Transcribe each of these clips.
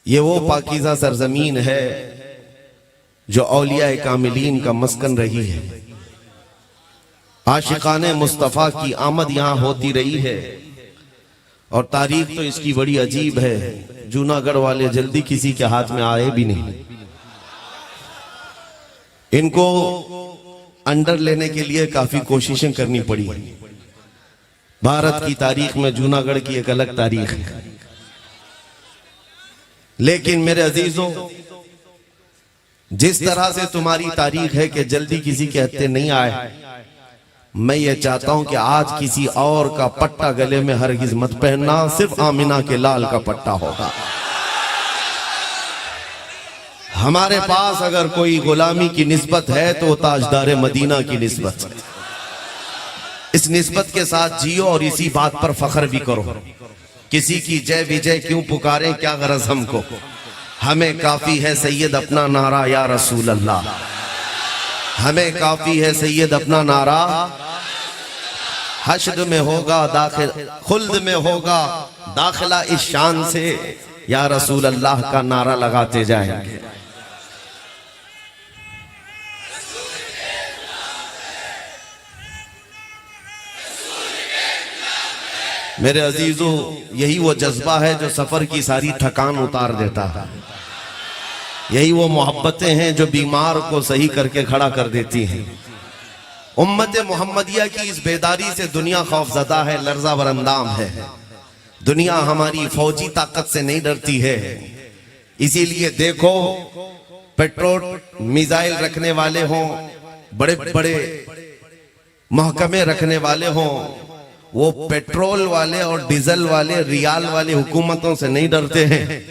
ये वो पाकीज़ा सरजमीन है जो औलिया कामिलीन का मस्कन रही है। आशिकाने मुस्तफ़ा की आमद यहाँ होती रही है और तारीख तो इसकी बड़ी अजीब है। जूनागढ़ वाले जल्दी किसी के हाथ में आए भी नहीं। इनको अंडर लेने के लिए काफी कोशिशें करनी पड़ी। भारत की तारीख में जूनागढ़ की एक अलग तारीख है। लेकिन मेरे अजीजों, जिस तरह से तुम्हारी तारीख है कि जल्दी किसी के हत्थे नहीं आए, मैं ये चाहता हूं कि आज किसी और का पट्टा गले में हरगिज मत पहनना, सिर्फ आमिना के लाल का पट्टा होगा। हमारे पास अगर कोई गुलामी की निस्बत है तो ताजदार मदीना की निस्बत है। इस निस्बत के साथ जियो और इसी बात पर फख्र भी करो। किसी की जय विजय क्यों पुकारे, क्या गरज हमको, हमें काफी है सैयद अपना नारा या रसूल अल्लाह। हमें काफी है सैयद अपना नारा। हश्र में होगा दाखिल, खुल्द में होगा दाखिला इस शान से, या रसूल अल्लाह का नारा लगाते जाएंगे। मेरे अजीजों, यही वो जज्बा है जो सफर की सारी थकान उतार देता है। यही वो मोहब्बतें हैं जो बीमार को सही करके खड़ा कर देती हैं। उम्मत मोहम्मदिया की इस बेदारी से दुनिया खौफजदा है, लर्जा बरंदाम है। दुनिया हमारी फौजी ताकत से नहीं डरती है। इसीलिए देखो, पेट्रोल मिसाइल रखने वाले हों, बड़े बड़े महकमे रखने वाले हों, वो पेट्रोल वाले और डीजल वाले, रियाल वाले हुकूमतों से नहीं डरते हैं।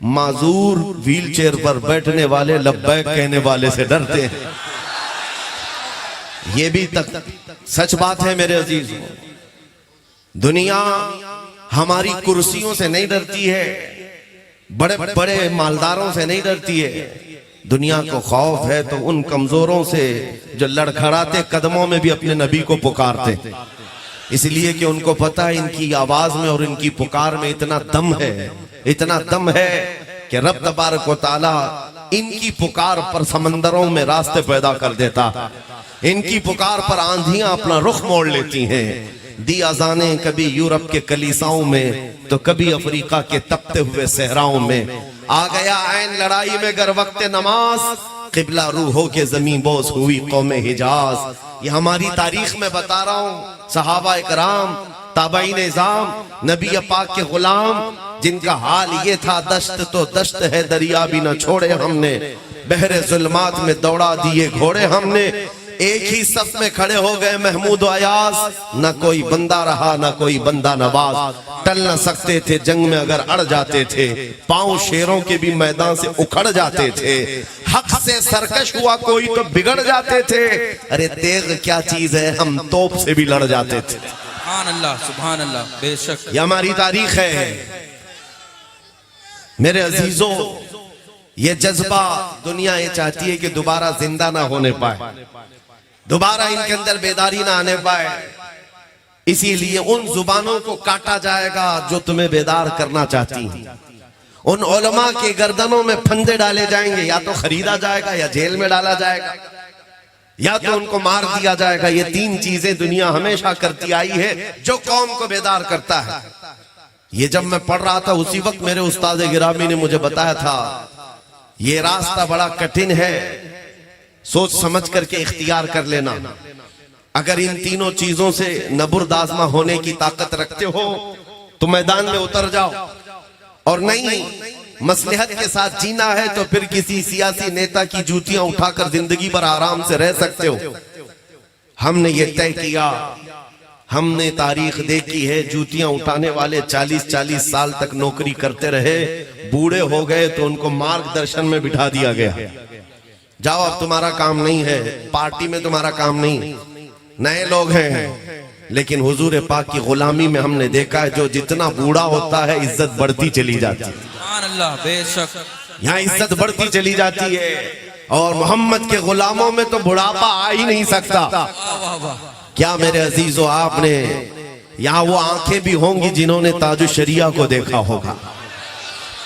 माजूर व्हील चेयर पर बैठने वाले, लब्बैक कहने वाले से डरते हैं। ये भी तक सच बात है मेरे अजीज। दुनिया हमारी कुर्सियों से नहीं डरती है, बड़े बड़े मालदारों से नहीं डरती है। दुनिया को खौफ है तो उन कमजोरों से जो लड़खड़ाते कदमों में भी अपने नबी को पुकारते, इसलिए कि उनको पता है इनकी आवाज में और इनकी पुकार में इतना दम है, इतना दम है कि रब तबारक व तआला इनकी पुकार पर समंदरों में रास्ते पैदा कर देता। इनकी पुकार पर आंधियां अपना रुख मोड़ लेती हैं। दी अजाने कभी यूरोप के कलीसाओं में तो कभी अफ्रीका के तपते हुए सहराओं में। आ गया ऐन लड़ाई में गर वक्त नमाज, किबला रूहों के जमीन बोस हुई कौम हिजाज। ये हमारी तारीख में बता रहा हूँ। सहाबा इकराम, ताबईन निजाम, नबी पाक के गुलाम, जिनका हाल ये था, दश्त तो दश्त है दरिया भी न छोड़े हमने, बहरे जुल्मात में दौड़ा दिए घोड़े हमने। एक ही सफ में खड़े हो गए महमूद अयाज, न कोई बंदा रहा न कोई बंदा नवाज। टल न सकते थे जंग में अगर अड़ जाते थे, पांव शेरों के भी मैदान से उखड़ जाते थे। हक से सरकश हुआ कोई तो बिगड़ जाते थे। अरे तेग क्या चीज है, हम तोप से भी लड़ जाते थे। सुभान अल्लाह, बेशक ये हमारी तारीख है। मेरे अजीजों, ये जज्बा दुनिया ये चाहती है कि दोबारा जिंदा ना होने पाए, दोबारा इनके अंदर बेदारी ना आने पाए। इसीलिए उन जुबानों को काटा जाएगा जो तुम्हें बेदार करना चाहती हैं। उन उलमा के गर्दनों में फंदे डाले जाएंगे, या तो खरीदा जाएगा, या जेल में डाला जाएगा, या तो उनको मार दिया जाएगा। ये तीन चीजें दुनिया हमेशा करती आई है जो कौम को बेदार करता है। ये जब मैं पढ़ रहा था उसी वक्त मेरे उस्ताद गिरामी ने मुझे बताया था, ये रास्ता बड़ा कठिन है, सोच समझ करके इख्तियार कर लेना। अगर इन तीनों चीजों से नबुर्दाजमा होने की ताकत रखते हो तो मैदान में उतर जाओ, और नहीं मसलहत के साथ जीना है तो फिर किसी सियासी नेता की जूतियां उठाकर जिंदगी भर आराम से रह सकते हो। हमने ये तय किया, हमने तारीख देखी है, जूतियां उठाने वाले 40-40 साल तक नौकरी करते रहे, बूढ़े हो गए तो उनको मार्गदर्शन में बिठा दिया गया। जाओ अब तुम्हारा काम नहीं है, पार्टी में तुम्हारा काम नहीं, नए लोग हैं। लेकिन हुजूर पाक की गुलामी में हमने देखा है, जो जितना बूढ़ा होता है इज्जत बढ़ती चली जाती है। बेशक यहाँ इज्जत बढ़ती चली जाती है, और मोहम्मद के गुलामों में तो बुढ़ापा आ ही नहीं सकता। क्या मेरे अजीजों, आपने यहाँ वो आंखें भी होंगी जिन्होंने ताजुश शरिया को देखा होगा।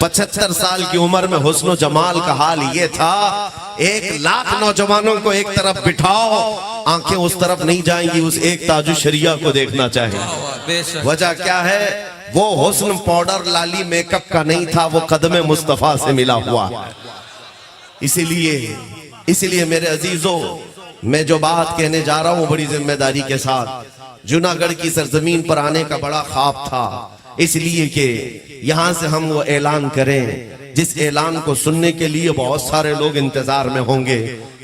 75 साल की उम्र में हुस्न जमाल का हाल ये था, 1 लाख नौजवानों को एक तरफ बिठाओ, आंखें उस तरफ नहीं जाएंगी, उस एक ताजु शरिया को देखना चाहिए। बेशक वजह क्या है? वो हुस्न पाउडर लाली मेकअप का नहीं था, वो कदम मुस्तफा से मिला हुआ। इसीलिए मेरे अजीजों, मैं जो बात कहने जा रहा हूं बड़ी जिम्मेदारी के साथ, जूनागढ़ की सरजमीन पर आने का बड़ा ख्वाब था, इसलिए कि यहां से हम वो ऐलान करें जिस ऐलान को सुनने के लिए बहुत सारे लोग इंतजार में होंगे।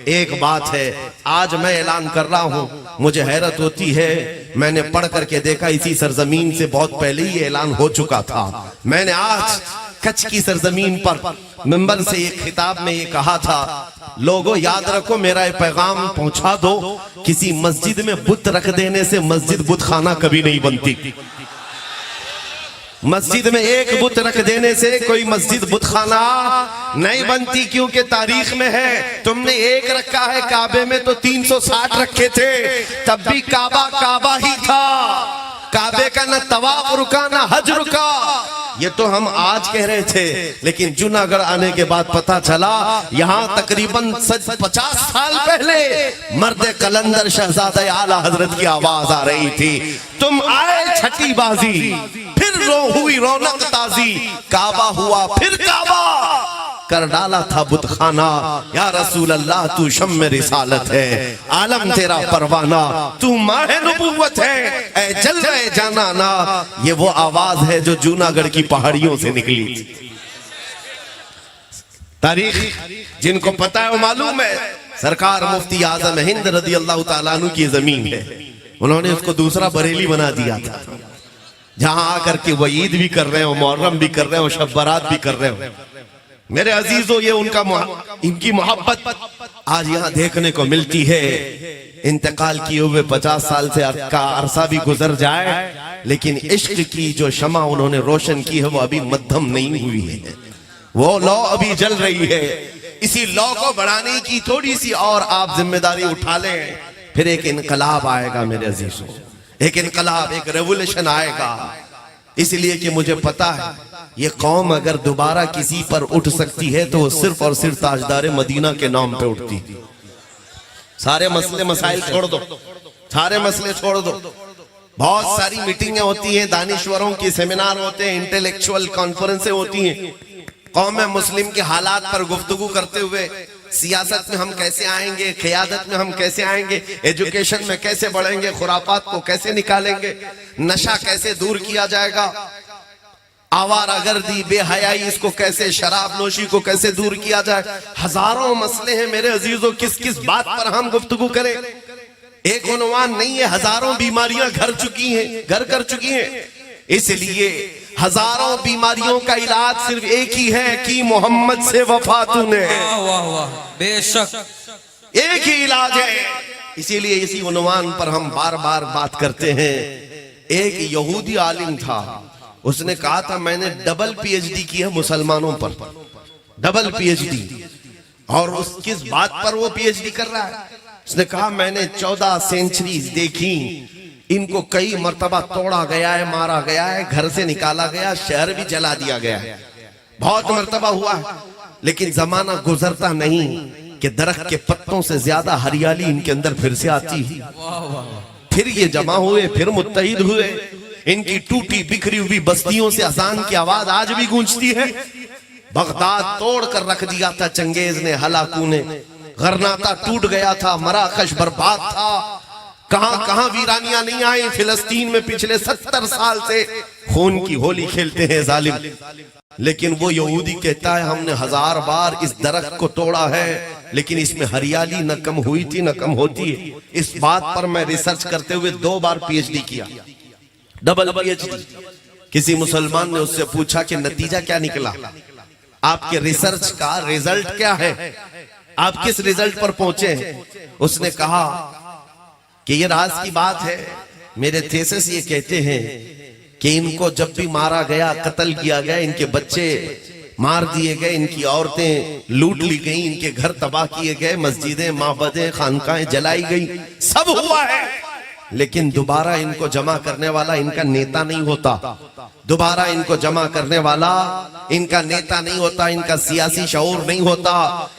एक बात है, आज मैं ऐलान कर रहा हूं, मुझे हैरत होती है, मैंने पढ़ करके देखा इसी सरजमीन से बहुत पहले ही ऐलान हो चुका था। मैंने आज कच्छ की सरजमीन पर मिंबर से एक खिताब में ये कहा था, लोगों याद रखो, मेरा ये पैगाम पहुंचा दो, किसी मस्जिद में बुत रख देने से मस्जिद बुत खाना कभी नहीं बनती। मस्जिद में एक बुत रख देने से कोई मस्जिद बुत खाना नहीं बनती, क्योंकि तारीख में है, तुमने एक रखा है, काबे में तो 360 रखे थे, तब भी काबा काबा ही था। काबे का न तवाफ रुका न हज रुका। ये तो हम आज कह रहे थे, लेकिन जूनागढ़ आने के बाद पता चला यहाँ तकरीबन 50 साल पहले मर्द कलंदर शहजादा आला हजरत की आवाज आ रही थी, तुम आए छठी बाजी, फिर हुई रौनक ताजी, काबा हुआ फिर काबा, कर डाला था बुत खाना, या रसूल अल्लाह तू शम्मे रिसालत है, आलम तेरा परवाना, तू माहे नबुव्वत है, ऐ जलवे जानाना। ये वो आवाज है जो जूनागढ़ की पहाड़ियों से निकली थी। तारीख जिनको पता है वो मालूम है, सरकार मुफ्ती आजम हिंद रदी अल्लाह तआला अन्हु की जमीन है, उन्होंने उसको दूसरा बरेली बना दिया था, जहां आकर के वो ईद भी कर रहे हो, मुहर्रम भी कर रहे हो, शब बारात भी कर रहे हो। मेरे अजीजों, ये इनकी मोहब्बत आज यहाँ देखने को मिलती है। इंतकाल किए हुए 50 साल से का अरसा भी गुजर जाए, लेकिन इश्क की जो शमा उन्होंने रोशन की है वो अभी मध्यम नहीं हुई है, वो लौ अभी जल रही है। इसी लौ को बढ़ाने की थोड़ी सी और आप जिम्मेदारी उठा लें, फिर एक इनकलाब आएगा मेरे अजीजों, एक इनकलाब, एक रेवोल्यूशन आएगा। इसलिए कि मुझे पता है ये कौम अगर दोबारा किसी पर उठ सकती है तो वो सिर्फ और सिर्फ ताजदार मदीना के नाम पे उठती। सारे मसले मसाइल छोड़ दो, सारे मसले छोड़ दो, बहुत सारी मीटिंगें होती हैं, दानिश्वरों के सेमिनार होते हैं, इंटेलेक्चुअल कॉन्फ्रेंसें होती हैं, कौम मुस्लिम के हालात पर गुफ्तगू करते हुए, सियासत में हम कैसे आएंगे, क़ियादत में हम कैसे आएंगे, एजुकेशन में कैसे बढ़ेंगे, खुराफात को कैसे निकालेंगे, नशा कैसे दूर किया जाएगा, आवारागर्दी, बेहयाई, इसको कैसे, शराब नोशी को कैसे दूर किया जाए। हजारों मसले हैं मेरे अजीजों, किस किस बात पर हम गुफ्तगू करें, एक उन्वान नहीं है, हजारों बीमारियां घर कर चुकी हैं। इसलिए हजारों बीमारियों का इलाज सिर्फ एक ही है कि मोहम्मद से वफा तूने, वाह वाह बेशक, एक ही इलाज है। इसीलिए इसी उन्वान पर हम बार बार बात करते हैं। एक यहूदी आलिम था, उसने कहा था मैंने डबल पीएचडी की है मुसलमानों पर, डबल पीएचडी, और उस किस बात पर वो पीएचडी कर रहा है? उसने कहा मैंने 14 सेंचुरीज देखी, इनको कई मर्तबा तोड़ा गया है, मारा गया है, घर से निकाला गया, शहर भी जला दिया गया है, बहुत मर्तबा हुआ है, लेकिन जमाना गुजरता नहीं कि दरख्त के पत्तों से ज्यादा हरियाली इनके अंदर फिर से आती है। फिर ये जमा हुए, फिर मुत्तहिद हुए, इनकी टूटी बिखरी हुई बस्तियों से अजान की आवाज आज भी गूंजती है। बगदाद तोड़ कर रख दिया था चंगेज ने, हलाकू ने, गरनाता टूट गया था, मराकश बर्बाद था, कहां कहां वीरानियां नहीं आई। फिलिस्तीन में पिछले 70 साल से खून की होली खेलते हैं जालिम, लेकिन वो यहूदी कहता है हमने 1000 बार इस दरख्त को तोड़ा है, लेकिन इसमें हरियाली न कम हुई थी न कम होती है। इस बात पर मैं रिसर्च करते हुए 2 बार पीएचडी किया, डबल पीएचडी। किसी मुसलमान ने उससे पूछा कि नतीजा क्या निकला, आपके रिसर्च का रिजल्ट क्या है, आप किस रिजल्ट पर पहुंचे? उसने कहा कि ये राज की बात है, मेरे थीसिस ये कहते हैं कि इनको जब भी मारा गया, कत्ल किया गया, इनके बच्चे मार दिए गए, इनकी औरतें लूट ली गई, इनके घर तबाह किए गए, मस्जिदें, माबदें, खानकाहें जलाई गई, सब हुआ है, लेकिन दोबारा इनको जमा करने वाला इनका नेता नहीं होता। दोबारा इनको जमा करने वाला इनका नेता नहीं होता, इनका सियासी शऊर नहीं होता।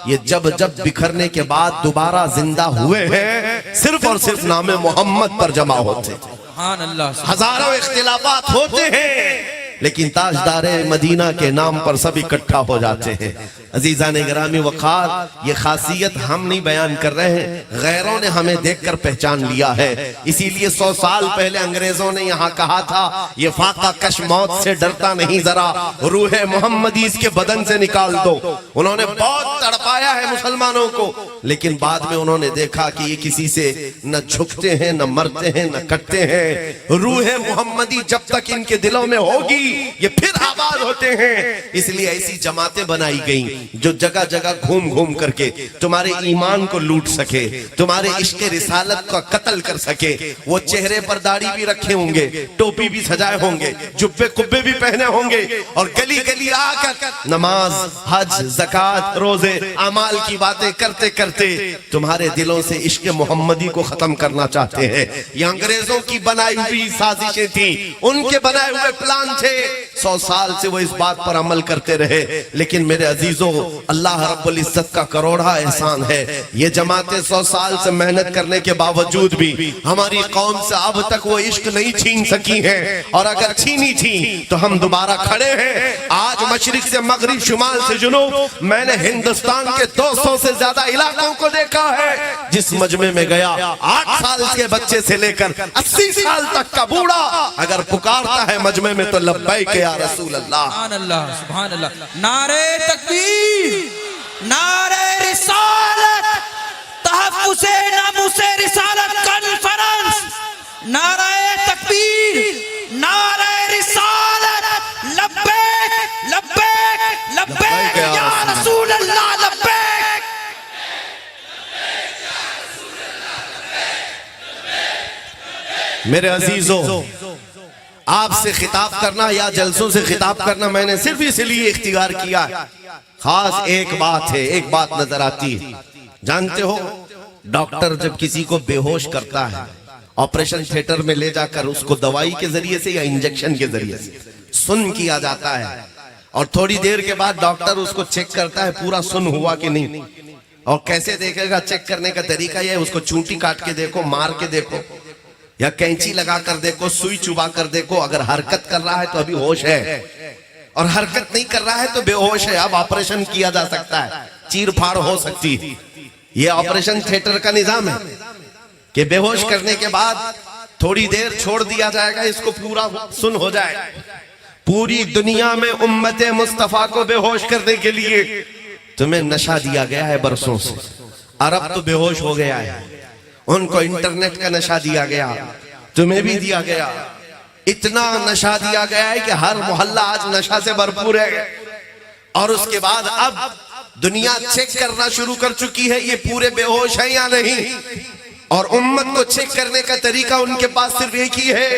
ये जब जब बिखरने के बाद दोबारा जिंदा हुए हैं, सिर्फ और सिर्फ नामे मोहम्मद पर जमा होते। सुभान अल्लाह। हजारों इख्तिलाफात होते हैं, लेकिन ताजदारे मदीना के नाम पर सब इकट्ठा हो जाते हैं। अजीजान गिरामी वक़ार, ये खासियत हम नहीं बयान कर रहे हैं, गैरों ने हमें देखकर पहचान लिया है। इसीलिए 100 साल पहले अंग्रेजों ने यहाँ कहा था, ये फाका कश मौत से डरता नहीं, जरा रूह मोहम्मदी इसके बदन से निकाल दो। उन्होंने बहुत तड़पाया है मुसलमानों को, लेकिन बाद में उन्होंने देखा कि ये किसी से न झुकते हैं, न मरते हैं, न कटते हैं। रूह मोहम्मदी जब तक इनके दिलों में होगी, ये फिर आबाद होते हैं। इसलिए ऐसी जमातें बनाई गई जो जगह जगह घूम घूम करके तुम्हारे ईमान को लूट सके, तुम्हारे इश्क रिसालत का कत्ल कर सके। वो चेहरे पर दाढ़ी भी रखे होंगे, टोपी भी सजाए होंगे, जुब्बे कुब्बे भी पहने होंगे, और गली गली आकर नमाज, हज, ज़कात, रोजे, अमाल की बातें करते करते तुम्हारे दिलों से इश्क मोहम्मदी को खत्म करना चाहते हैं। ये अंग्रेजों की बनाई हुई साजिशें थी, उनके बनाए हुए प्लान थे। 100 साल से वो इस बात पर अमल करते रहे, लेकिन मेरे अजीजों, अल्लाह रब्बुल इज्जत का करोड़ा एहसान है, ये जमातें 100 साल से मेहनत करने के बावजूद भी हमारी कौम से अब तक वो इश्क नहीं छीन सकी हैं। और अगर छीनी थी तो हम दोबारा खड़े हैं। आज मशरिक से मगरिब, शुमाल से जुनूब, मैंने हिंदुस्तान के 200 से ज्यादा इलाकों को देखा है। जिस मजमे में गया, 8 साल के बच्चे से लेकर 80 साल तक का बूढ़ा अगर पुकारता है मजमे में, तो लब्बैक या रसूल अल्लाह। सुभान अल्लाह, सुभान अल्लाह। नारे तकबीर, नारे रिसालत, तहफ्फुज़े नामुसे रिसालत कॉन्फ्रेंस, नारे तकबीर, नारे रिसालत, लब्बैक लब्बैक लब्बैक या रसूल अल्लाह, लब्बैक। मेरे अजीजों, आपसे खिताब करना या जलसों से खिताब करना मैंने सिर्फ इसलिए इख्तियार किया है। खास एक बात है, एक बात नजर आती है। जानते हो, डॉक्टर जब किसी को बेहोश करता है, ऑपरेशन थिएटर में ले जाकर उसको दवाई के जरिए से या इंजेक्शन के जरिए से सुन्न किया जाता है, और थोड़ी देर के बाद डॉक्टर उसको चेक करता है पूरा सुन्न हुआ कि नहीं। और कैसे देखेगा? चेक करने का तरीका यह है, उसको चूंटी काट के देखो, मार के देखो, या कैंची लगा कर देखो, सुई चुबा कर देखो। अगर हरकत कर रहा है तो अभी होश है, और हरकत नहीं कर रहा है तो बेहोश है। अब ऑपरेशन किया जा सकता है, चीर फाड़ हो सकती है। ये ऑपरेशन थिएटर का निजाम है कि बेहोश करने के बाद थोड़ी देर छोड़ दिया जाएगा, इसको पूरा सुन हो जाए। पूरी दुनिया में उम्मत मुस्तफा को बेहोश करने के लिए तुम्हें नशा दिया गया है बरसों से। अरब तो बेहोश हो गया है, उनको इंटरनेट का नशा दिया गया, तुम्हें भी दिया गया। इतना नशा दिया गया है कि हर मोहल्ला आज नशा से भरपूर है। और उसके बाद अब दुनिया चेक करना शुरू कर चुकी है ये पूरे बेहोश है या नहीं। और उम्मत को चेक करने का तरीका उनके पास सिर्फ एक ही है,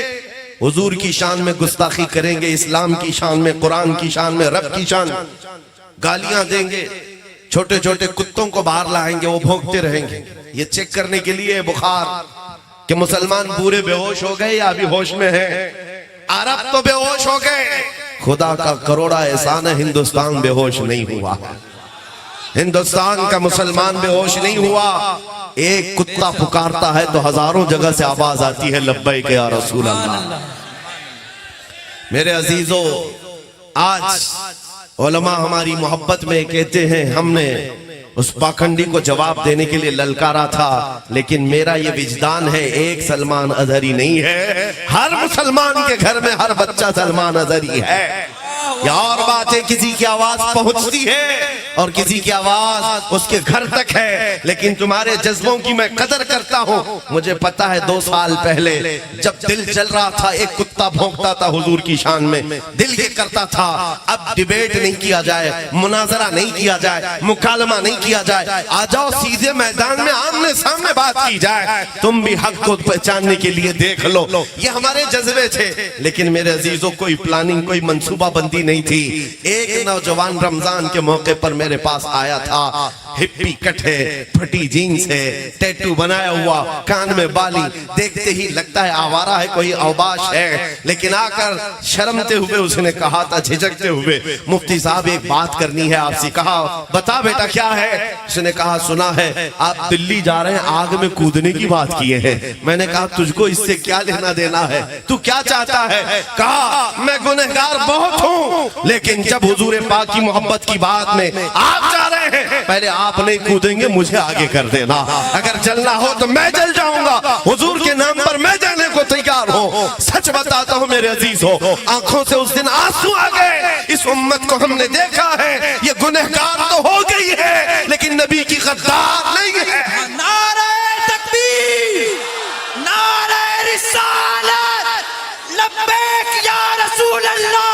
हुजूर की शान में गुस्ताखी करेंगे, इस्लाम की शान में, कुरान की शान में, रब की शान, गालियां देंगे, छोटे छोटे कुत्तों को बाहर लाएंगे, वो भौंकते रहेंगे। ये चेक करने के लिए बुखार कि मुसलमान पूरे बेहोश हो गए या अभी होश में है। अरब तो बेहोश हो गए। खुदा का करोड़ा एहसान है, हिंदुस्तान बेहोश नहीं हुआ। हिंदुस्तान का मुसलमान बेहोश नहीं हुआ। एक कुत्ता पुकारता है तो हजारों जगह से आवाज आती है, लब्बैक या रसूल अल्लाह। मेरे अजीजों, आज उलमा हमारी मोहब्बत में कहते हैं, हमने उस पाखंडी को जवाब देने के लिए ललकारा था, लेकिन मेरा ये विजदान है, एक सलमान अजहरी नहीं है, हर मुसलमान के घर में हर बच्चा सलमान अजहरी है। या और बात है, किसी की आवाज पहुंचती है और किसी की आवाज उसके घर तक है, लेकिन तुम्हारे जज्बों की मैं कदर करता हूँ। मुझे पता है 2 साल पहले जब दिल जल रहा था, एक कुत्ता भौंकता था हुजूर की शान में, दिल ये करता था अब डिबेट नहीं किया जाए, मुनाजरा नहीं किया जाए, मुकालमा नहीं किया जाए, आ जाओ सीधे मैदान में आमने सामने बात की जाए, तुम भी हक को पहचानने के लिए देख लो। ये हमारे जज्बे थे, लेकिन मेरे अजीजों कोई प्लानिंग, कोई मंसूबा बंदी नहीं थी। एक नौजवान रमजान के मौके पर मेरे पास आया था, हिप्पी कट है, फटी जीन्स है, टैटू बनाया हुआ, कान में बाली, देखते ही लगता है आवारा है, कोई अवबाश है। लेकिन आकर शर्मते हुए उसने कहा था, झिझकते हुए, मुफ्ती साहब एक बात करनी है आपसे। कहा बता बेटा क्या है? उसने कहा सुना है आप दिल्ली जा रहे हैं, आग में कूदने की बात किए हैं। मैंने कहा तुझको इससे क्या लेना देना है, तू क्या चाहता है? कहा मैं गुनहगार बहुत हूँ, लेकिन जब हुजूर पाक की मोहब्बत की बात में आप जा रहे हैं, पहले आप नहीं कूदेंगे, मुझे आगे कर देना। अगर जलना हो तो मैं जल जाऊंगा, हुजूर के नाम पर मैं जाने को तैयार हूँ। सच बताता हूँ मेरे अजीज हो, आंखों से उस दिन आंसू आ गए। इस उम्मत को हमने देखा है, ये गुनहगार तो हो गई है, लेकिन नबी की गद्दार नहीं है। नारे तकबीर, नारे रिसालत, लब्बैक या रसूल अल्लाह।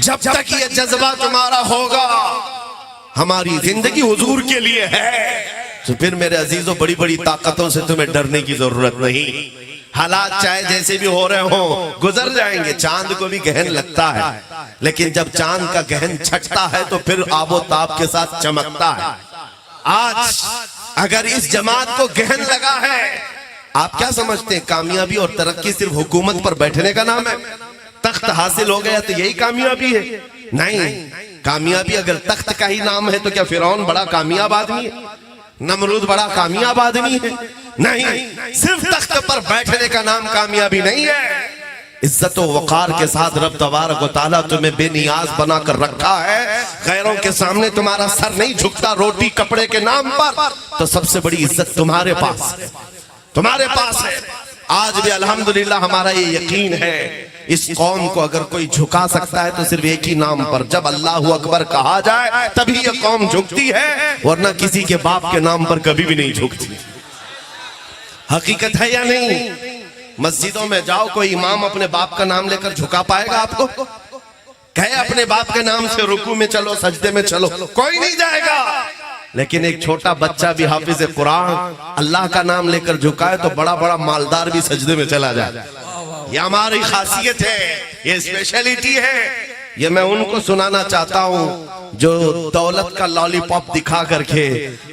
जब तक ये जज्बा तुम्हारा होगा, हमारी जिंदगी हुजूर के लिए है, तो फिर मेरे अजीजों बड़ी बड़ी ताकतों से तुम्हें डरने की जरूरत नहीं। हालात चाहे जैसे भी हो रहे हो, गुजर जाएंगे। चांद को भी गहन लगता है, लेकिन जब चांद का गहन छटता है तो फिर आबो ताब के साथ चमकता है। आज अगर इस जमात को गहन लगा है, आप क्या समझते हैं कामयाबी और तरक्की सिर्फ हुकूमत पर बैठने का नाम है? तख्त हासिल हो गया तो यही कामयाबी है? नहीं, कामयाबी अगर तख्त का ही नाम है तो क्या फिरौन बड़ा कामयाब आदमी है? नमरूद बड़ा कामयाब आदमी है? नहीं, सिर्फ तख्त पर बैठने का नाम कामयाबी नहीं है। इज्जत व वक़ार के साथ रब तबारक व तआला तुम्हें बेनियाज बनाकर रखा है। गैरों के सामने तुम्हारा सर नहीं झुकता रोटी कपड़े के नाम पर, तो सबसे बड़ी इज्जत तुम्हारे पास है, तुम्हारे पास है। आज भी अल्हम्दुलिल्लाह हमारा ये यकीन है, इस कौम को अगर कोई झुका सकता है तो सिर्फ एक ही नाम पर, जब अल्लाहु अकबर कहा जाए तभी ये कौम झुकती है, वरना किसी के बाप के नाम पर कभी भी नहीं झुकती। हकीकत है या नहीं? मस्जिदों में जाओ, कोई इमाम अपने बाप का नाम लेकर झुका पाएगा आपको? कहे अपने बाप के नाम से रुकू में चलो, सजदे में चलो, कोई नहीं जाएगा। लेकिन एक छोटा बच्चा भी हाफिज कुरान अल्लाह का नाम लेकर झुकाए तो बड़ा बड़ा मालदार भी सजदे में चला जाए। ये हमारी खासियत है, ये स्पेशलिटी है। ये मैं उनको सुनाना चाहता हूँ जो दौलत का लॉलीपॉप दिखा करके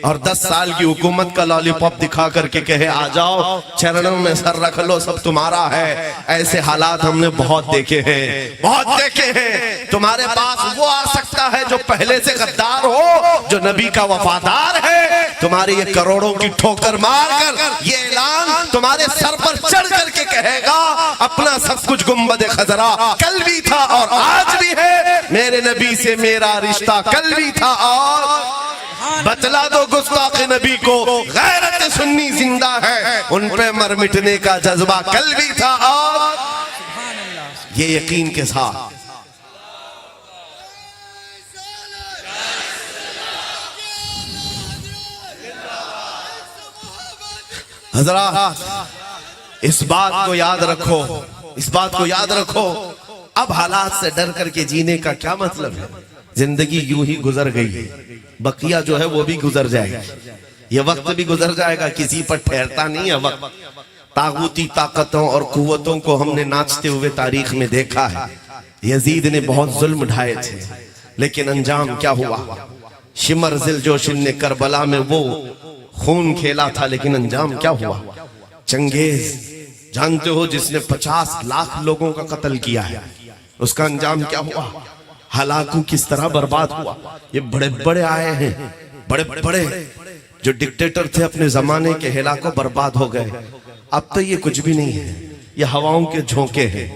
और 10 साल की हुकूमत का लॉलीपॉप दिखा करके कहे आ जाओ चरणों में सर रख लो, सब तुम्हारा है। ऐसे हालात हमने बहुत देखे हैं, बहुत देखे हैं। तुम्हारे पास वो आ सकता है जो पहले से गद्दार हो, जो नबी का वफादार है। तुम्हारे ये करोड़ों की ठोकर मारकर ये ऐलान तुम्हारे सर पर चढ़ करके कहेगा अपना सब कुछ गुंबद खजरा कल भी था और आज भी है, मेरे नबी से मेरा रिश्ता कल भी था और बतला दो गुस्ताख नबी को गैरत सुन्नी जिंदा है, उन पे मर मिटने का जज्बा कल भी था और ये यकीन के साथ। हज़रात इस बात को याद रखो, इस बात को याद रखो। अब हालात से डर करके जीने का क्या मतलब है? जिंदगी यूं ही गुजर गई है, बकिया जो है वो भी गुजर जाएगा, ये वक्त भी गुजर जाएगा, किसी पर ठहरता नहीं है वक्त। तागूती ताकतों और कुव्वतों को हमने नाचते हुए तारीख में देखा है। यजीद ने बहुत जुल्म ढाए थे, लेकिन अंजाम क्या हुआ? शिमर जिलजोशिन ने करबला में वो खून खेला था, लेकिन अंजाम क्या हुआ? चंगेज जानते हो जिसने 50 लाख लोगों का कत्ल किया है, उसका अंजाम क्या हुआ? हलाकू किस तरह बर्बाद हुआ। ये बड़े बड़े आए हैं, बड़े बड़े जो डिक्टेटर थे अपने जमाने के, हिलाको बर्बाद हो गए। अब तो ये कुछ भी नहीं है, ये हवाओं के झोंके हैं,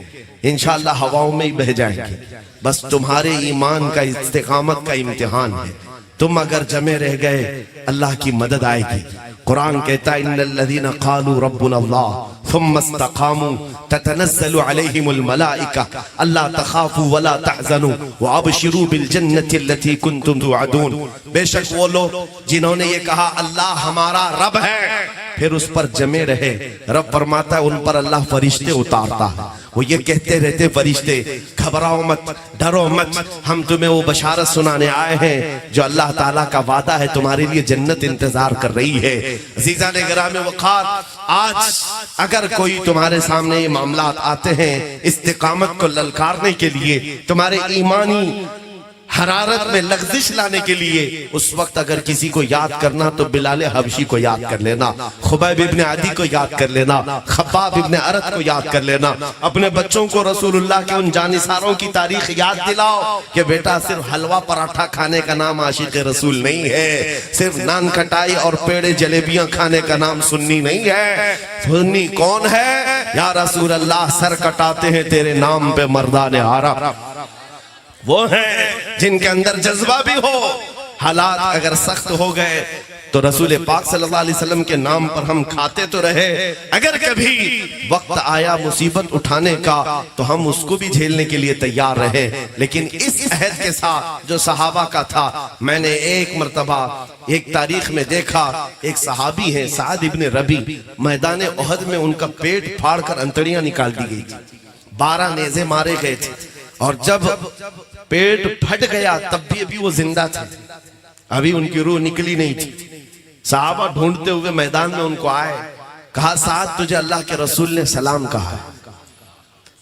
इंशाअल्लाह हवाओं में ही बह जाएंगे। बस तुम्हारे ईमान का इस्तिकामत का इम्तिहान है। तुम अगर जमे रह गए अल्लाह की मदद आएगी। कुरान कहता है इन्नल्लज़ीना क़ालू रब्बुनल्लाह थुम्मा इस्तक़ामू ततनज़्ज़लु अलैहिमुल मलाइका अल्ला तख़ाफू वला तहज़नू व अबशिरू बिल जन्नति अल्लती कुन्तुम तुअदून। बेशक वो लोग जिन्होंने ये कहा अल्लाह हमारा रब है, फिर उस पर जमे रहे। रब फरमाता है उन पर अल्लाह फरिश्ते उतारता है, वो ये कहते रहते फरिश्ते घबराओ मत, डरो मत, हम तुम्हें वो बशारत सुनाने आए हैं जो अल्लाह ताला का वादा है, तुम्हारे लिए जन्नत इंतजार कर रही है। अज़ीज़ान गिरामी वक़ार, आज अगर कोई तुम्हारे सामने ये मामलात आते हैं इस्तिकामत को ललकारने के लिए, तुम्हारे ईमानी हरारत में लग़ज़िश लाने के लिए उस वक्त अगर किसी को याद करना तो बिलाल हबशी को याद कर लेना, खुबैब इब्न अदी को याद कर लेना, खब्बाब इब्न अरत को याद कर लेना। अपने बच्चों को रसूलुल्लाह के उन जानिसारों की तारीख याद दिलाओ कि बेटा सिर्फ हलवा पराठा खाने का नाम आशिक रसूल नहीं है, सिर्फ नान खटाई और पेड़े जलेबियां खाने का नाम सुन्नी नहीं है। सुन्नी कौन है? या रसूल अल्लाह, सर कटाते हैं तेरे नाम पे मर्दाने आरा, वो हैं जिनके अंदर जज्बा भी हो। हालात अगर सख्त हो गए तो रसूल पाक सल्लल्लाहु अलैहि वसल्लम के नाम पर हम खाते तो रहे, अगर कभी वक्त आया मुसीबत उठाने का तो हम उसको भी झेलने के लिए तैयार रहे। लेकिन इस अहद के साथ जो सहाबा का था, मैंने एक मर्तबा एक तारीख में देखा, एक सहाबी है साद इब्न रबी, मैदान उहद में उनका पेट फाड़ कर अंतड़ियां निकाल दी गई थी, 12 नेज़े मारे गए थे, और जब पेट फट गया तब भी अभी वो जिंदा थे, अभी उनकी रूह निकली नहीं थी। सहाबा ढूंढते हुए मैदान में उनको आए, कहा साद तुझे अल्लाह के रसूल ने सलाम कहा है,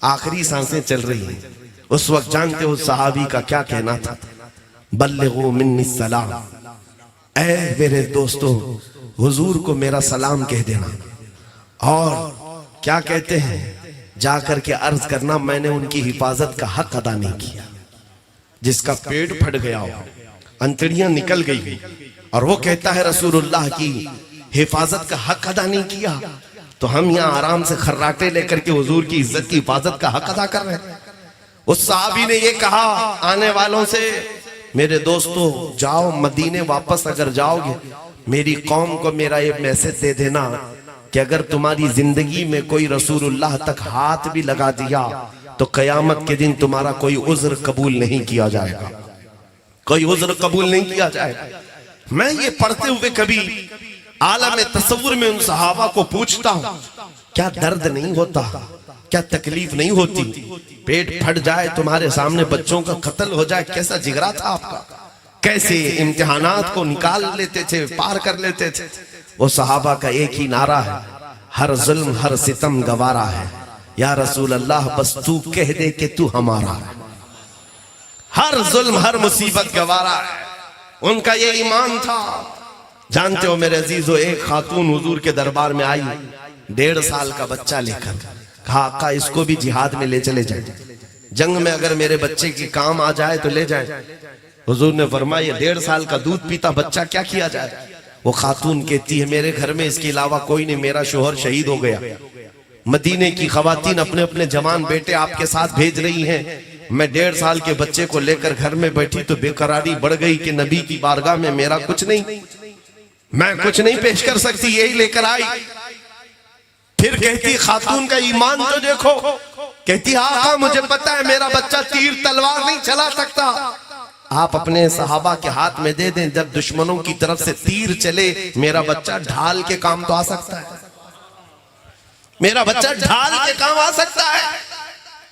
आखिरी सांसें चल रही हैं। उस वक्त जानते हो सहाबी का क्या कहना था? बल्लिगू मिन्नी सलाम, ऐ मेरे दोस्तों हुजूर को मेरा सलाम कह देना। और क्या कहते हैं? जाकर के अर्ज करना मैंने उनकी हिफाजत का हक अदा नहीं किया। जिसका पेट फट गया हो, अंतड़ियां निकल गई, और वो कहता है रसूलुल्लाह की हिफाजत का हक अदा नहीं किया, तो हम यहाँ आराम से खर्राटे लेकर के हुजूर की इज्जत की हिफाजत का हक अदा कर रहे हैं। उस साहबी ने ये कहा आने वालों से, मेरे दोस्तों जाओ मदीने वापस अगर जाओगे, मेरी कौम को मेरा ये मैसेज दे देना कि अगर तुम्हारी जिंदगी में कोई रसूलुल्लाह तक हाथ भी लगा दिया तो कयामत के दिन तुम्हारा कोई उज्र कबूल नहीं किया जाएगा, कोई उज्र कबूल नहीं किया जाएगा। मैं ये पढ़ते हुए कभी आलम तसव्वुर में उन सहाबा को पूछता हूँ, क्या दर्द नहीं होता, क्या तकलीफ नहीं होती? पेट फट जाए, तुम्हारे सामने बच्चों का कत्ल हो जाए, कैसा जिगरा था आपका, कैसे इम्तिहानात को निकाल लेते थे, पार कर लेते थे। वो सहाबा का एक ही नारा है, हर जुल्म हर सितम गवारा है, या रसूल अल्लाह बस तू कह दे कि तू हमारा है। हर जुल्म हर मुसीबत गवारा है, उनका ये ईमान था। जानते हो मेरे अजीजों, एक खातून हुजूर के दरबार में आई 1.5 साल का बच्चा लेकर, कहा आका इसको भी जिहाद में ले चले जाए, जंग में अगर मेरे बच्चे की काम आ जाए तो ले जाए। हुजूर ने फरमाया 1.5 साल का दूध पीता बच्चा क्या किया जाए? वो खातून कहती है मेरे घर में इसके अलावा कोई नहीं, मेरा शोहर शहीद हो गया, मदीने की खवातीन अपने अपने जवान बेटे आपके साथ भेज रही हैं, मैं 1.5 साल के बच्चे को लेकर घर में बैठी तो बेकरारी बढ़ गई कि नबी की बारगाह में मेरा कुछ नहीं, मैं कुछ नहीं पेश कर सकती, यही लेकर आई। फिर कहती खातून का ईमान तो देखो, कहती हाँ मुझे पता है मेरा बच्चा तीर तलवार नहीं चला सकता, आप अपने सहाबा के हाथ में दे दें, जब दुश्मनों की तरफ से तीर चले मेरा बच्चा ढाल के काम तो आ सकता है, मेरा बच्चा ढाल के काम आ सकता है,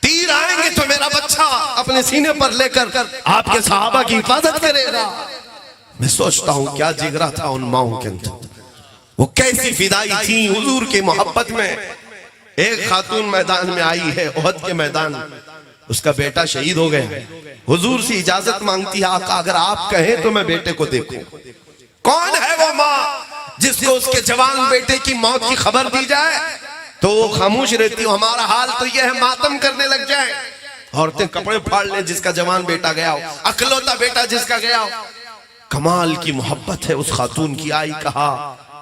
तीर आएंगे तो मेरा बच्चा अपने सीने पर लेकर आपके सहाबा की हिफाजत करेगा। मैं सोचता हूं क्या जिगरा था उन माओं के अंदर, वो कैसी फिदाई थी हुजूर की मोहब्बत में। एक खातून मैदान में आई है, उहद के मैदान, उसका बेटा शहीद हो गया, हुजूर से इजाजत मांगती है आका अगर आप कहें तो मैं बेटे को देखूं। कौन है वो माँ जिसको उसके जवान बेटे की मौत की खबर दी जाए तो वो खामोश रहती, हमारा हाल तो यह है मातम करने लग जाए, औरतें कपड़े फाड़ लें जिसका जवान बेटा गया हो, अकलौता बेटा जिसका गया हो। कमाल की मोहब्बत है उस खातून की। आई कहा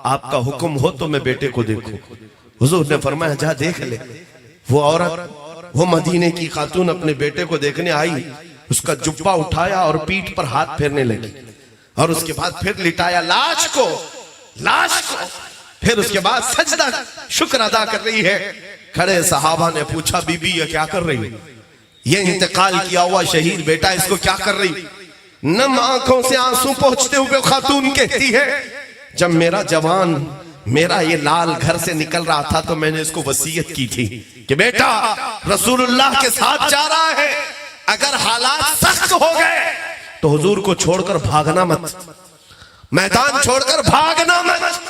आपका हुक्म हो तो मैं बेटे को देखूं। हुजूर ने फरमाया जा देख ले। वो औरत, वो मदीने की खातून अपने बेटे को देखने आई, उसका जुब्बा उठाया और पीठ पर हाथ फेरने लगी, और उसके बाद फिर लिटाया लाश को, फिर उसके बाद सजदा शुक्र अदा कर रही है। खड़े सहाबा ने पूछा बीबी ये क्या कर रही है? ये इंतकाल किया हुआ शहीद बेटा, इसको क्या कर रही? नम आंखों से आंसू पोंछते हुए खातून कहती है जब मेरा जवान, मेरा ये लाल घर से निकल रहा था तो मैंने इसको वसीयत की थी कि बेटा रसूलुल्लाह के साथ जा रहा है, अगर हालात सख्त हो गए तो हुजूर को छोड़कर भागना मत, मैदान छोड़कर भागना मत,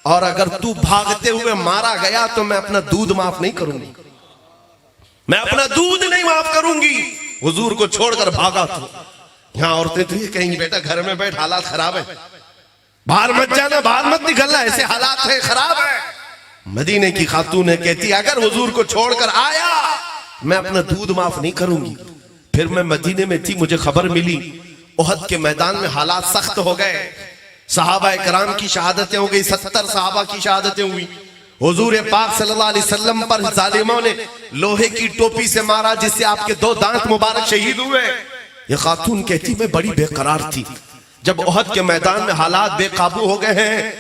और अगर तू भागते हुए मारा गया तो मैं अपना दूध माफ नहीं करूंगी, मैं अपना दूध नहीं माफ करूंगी। हुजूर को छोड़कर भागा था। यहाँ औरतें तो ये कहेंगी बेटा घर में बैठ, हालात खराब है, बाहर मत जाना, बाहर मत निकलना, ऐसे हालात है, खराब है। मदीने की खातून है, कहती अगर हुजूर को छोड़कर आया मैं अपना दूध माफ नहीं करूंगी। फिर मैं मदीने में थी, मुझे खबर मिली उहद के मैदान में हालात सख्त हो गए, सहाबा कराम की शहादतें हो गई, 70 सहाबा की शहादतें हुई। हुजूर पाक सल्लल्लाहु अलैहि वसल्लम पर जालिमों ने लोहे की टोपी से मारा, जिससे आपके 2 दांत मुबारक शहीद हुए। ये खातून कहती मैं बड़ी बेकरार थी, जब उहद के मैदान में हालात बेकाबू हो गए हैं,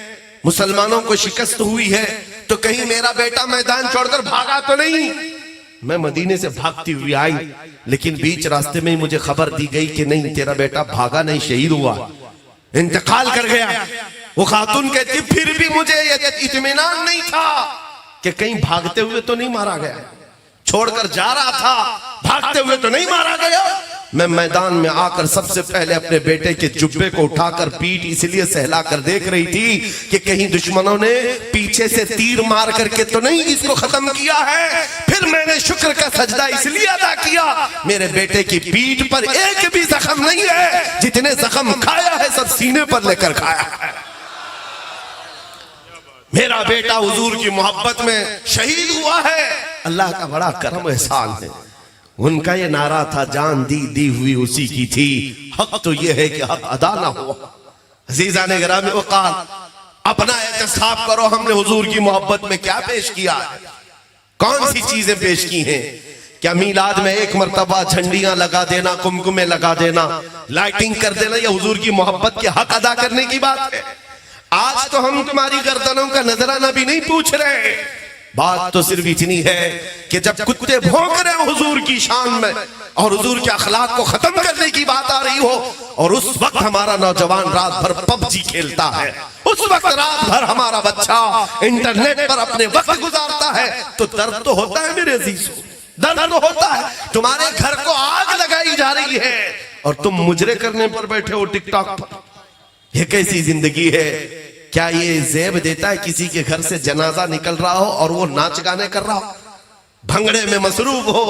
मुसलमानों को शिकस्त हुई है, तो कहीं मेरा बेटा मैदान छोड़कर भागा तो नहीं। मैं मदीने से भागती हुई आई, लेकिन बीच रास्ते में ही मुझे खबर दी गई कि नहीं, तेरा बेटा भागा नहीं, शहीद हुआ, इंतकाल कर गया। वो खातून कहती फिर भी मुझे इत्मीनान नहीं था कि कहीं भागते हुए तो नहीं मारा गया, छोड़कर जा रहा था, भागते हुए तो नहीं मारा गया। मैं मैदान में आकर सबसे पहले अपने बेटे के जुब्बे को उठाकर पीठ इसलिए सहलाकर देख रही थी कि कहीं दुश्मनों ने पीछे से तीर मार करके तो नहीं इसको खत्म किया है। फिर मैंने शुक्र का सजदा इसलिए अदा किया, मेरे बेटे की पीठ पर एक भी जख्म नहीं है, जितने जख्म खाया है सब सीने पर लेकर खाया है। मेरा बेटा हुजूर की मोहब्बत में शहीद हुआ है, अल्लाह का बड़ा करम एहसान है। उनका ये नारा था जान दी हुई उसी की थी, हक तो ये है कि हक अदा ना हुआ। अजीजा ने गिरामी वक़ार, अपना एहतिसाब करो, हमने हुजूर की मोहब्बत में क्या पेश किया है, कौन सी चीजें पेश की हैं। क्या मीलाद में एक मर्तबा झंडियां लगा देना, कुमकुमे लगा देना, लाइटिंग कर देना, या हुजूर की मोहब्बत के हक अदा करने की बात है। आज तो हम तुम्हारी गर्दनों का नजराना भी नहीं पूछ रहे, बात तो सिर्फ इतनी है कि जब कुत्ते भौंक रहे हो हुजूर की शान में और हुजूर के अखलाक को खत्म करने की बात आ रही हो, और उस वक्त हमारा नौजवान रात भर पबजी खेलता है, उस वक्त रात भर हमारा बच्चा इंटरनेट पर अपने वक्त गुजारता है, तो दर्द तो होता है मेरे अजीजों, दर्द तो होता है। तुम्हारे घर को आग लगाई जा रही है और तुम मुजरे करने पर बैठे हो टिकटॉक पर। यह कैसी जिंदगी है? क्या ये जेब देता है किसी के घर से जनाजा निकल रहा हो और वो नाच गाने कर रहा हो, भंगड़े में मसरूफ हो?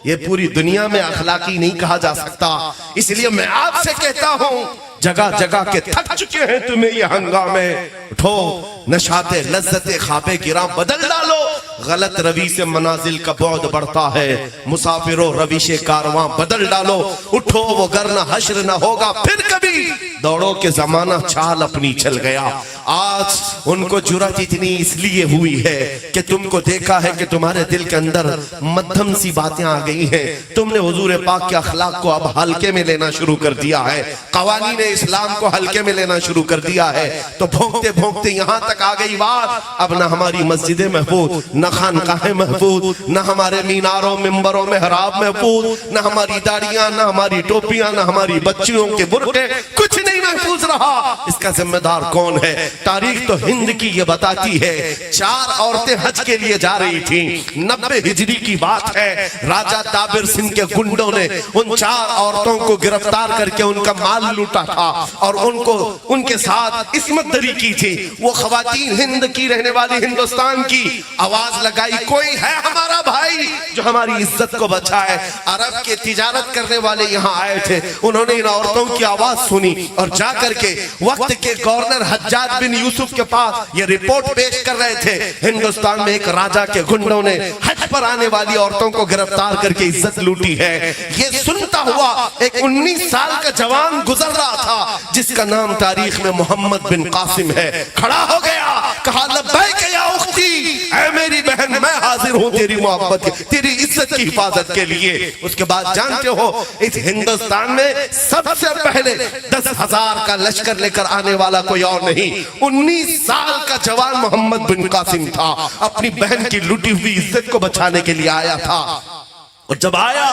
ये पूरी दुनिया में अखलाकी नहीं कहा जा सकता। इसलिए मैं आपसे कहता हूं, जगह जगह के थक चुके हैं तुम्हें ये हंगामे, उठो नशाते लज्जते खाबे गिरा बदल डालो। गलत रवि से मनाजिल का बौद बढ़ता है, मुसाफिरों रविशे कारवां बदल डालो। उठो वो गरना हश्र न होगा फिर कभी, दौड़ो के जमाना चाल अपनी चल गया। आज उनको जुर्रत इतनी इसलिए हुई है कि तुमको देखा है कि तुम्हारे दिल के अंदर मध्यम सी बातें आ गई हैं, तुमने हुजूर पाक के अखलाक को अब हल्के में लेना शुरू कर दिया है, कवानीन इस्लाम को हल्के में लेना शुरू कर दिया है। तो भोंकते भोंकते यहाँ तक आ गई बात, अब न हमारी मस्जिदें महफूज, न खानकाहें महफूज, न हमारे मीनारों मिंबरों में हराब महफूज, न हमारी दाढ़ियां, न हमारी टोपियां, न हमारी बच्चियों के बुर्के, कुछ नहीं महफूज रहा। इसका जिम्मेदार कौन है? तारीख तो हिंद की ये बताती है, 4 औरतें हज के लिए जा रही थी, 90 हिजरी की बात है। राजा दाबिर सिंह के गुंडों ने उन 4 औरतों को गिरफ्तार करके उनका माल लूटा था और उनको उनके साथ इस्मत दरी की थी। वो खवातीन हिंद की रहने वाली हिंदुस्तान की आवाज लगाई, कोई है हमारा भाई जो हमारी इज्जत को बचाए। अरब के तिजारत करने वाले यहाँ आए थे, उन्होंने इन औरतों की आवाज सुनी और जाकर के वक्त के गवर्नर हज्जाज बिन यूसुफ के पास ये रिपोर्ट पेश कर रहे थे, हिंदुस्तान में एक राजा के गुंडों ने हज पर आने वाली औरतों को गिरफ्तार करके इज्जत लूटी है। ये सुनता हुआ एक 19 साल का जवान गुजर रहा था, जिसका नाम तारीख में मोहम्मद बिन कासिम है, खड़ा हो गया, कहा लब्बैक या उख्ती, ऐ मेरी बहन मैं हाजिर हूं तेरी मोहब्बत की, तेरी इज्जत की हिफाजत के लिए। उसके बाद जानते हो इस हिंदुस्तान में सबसे पहले 10,000 का लश्कर लेकर आने वाला कोई और नहीं, 19 साल का जवान मोहम्मद बिन कासिम था। अपनी बहन की लूटी हुई इज्जत को बचाने के लिए आया था। और जब आया,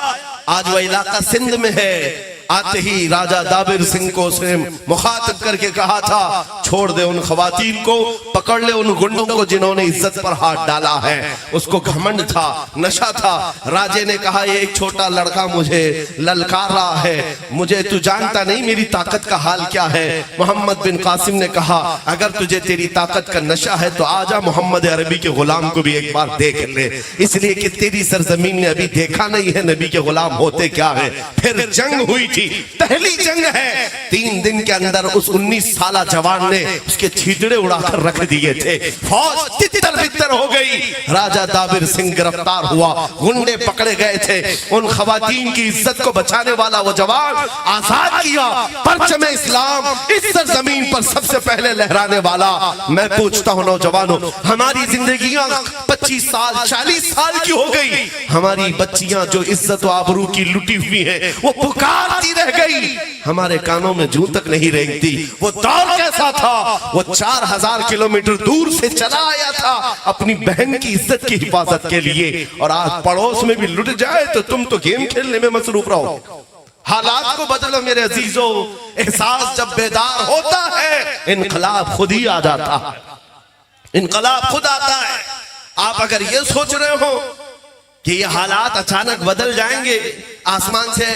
आज वह इलाका सिंध में है, आते ही राजा दाबिर सिंह को उसने मुखातब करके कहा था, छोड़ दे उन खवातीन को, पकड़ ले उन गुंडों को जिन्होंने इज्जत पर हाथ डाला है। उसको घमंड था, नशा था। राजे ने कहा, ये एक छोटा लड़का मुझे ललकार रहा है, मुझे तू जानता नहीं मेरी ताकत का हाल क्या है। मोहम्मद बिन कासिम ने कहा, अगर तुझे तेरी ताकत का नशा है तो आजा मोहम्मद अरबी के गुलाम को भी एक बार देख ले, इसलिए कि तेरी सरजमीन ने अभी देखा नहीं है नबी के गुलाम होते क्या है। फिर जंग हुई थी, की पहली जंग है। 3 दिन के अंदर उस 19 साला जवान ने उसके छींटड़े उड़ाकर रख दिए थे। फौज तितर बितर हो गई। राजा दाबिर सिंह गिरफ्तार हुआ, गुंडे पकड़े गए थे। उन खवातीन की इज्जत को बचाने वाला वो जवान आजाद किया। परचम इस्लाम इस सरजमीन पर सबसे पहले लहराने वाला। मैं पूछता हूं नौजवानों, हमारी जिंदगियां 25 साल 40 साल की हो गई, हमारी बच्चियां जो इज्जत और आबरू की लुटी हुई हैं वो पुकारती रह गई, हमारे कानों में जूं तक नहीं रेंगती। वो दौर कैसा था? वो 4000 किलोमीटर दूर से चला आया था अपनी बहन की इज्जत की हिफाजत के लिए, और आज पड़ोस में भी लुट जाए तो तुम तो गेम खेलने में मसरूफ रहो। हालात को बदलो मेरे अजीजों। एहसास जब बेदार होता है इनकलाब खुद ही आ जाता है, इनकलाब खुद आता है। आप अगर ये सोच रहे हो कि ये हालात अचानक बदल जाएंगे, आसमान से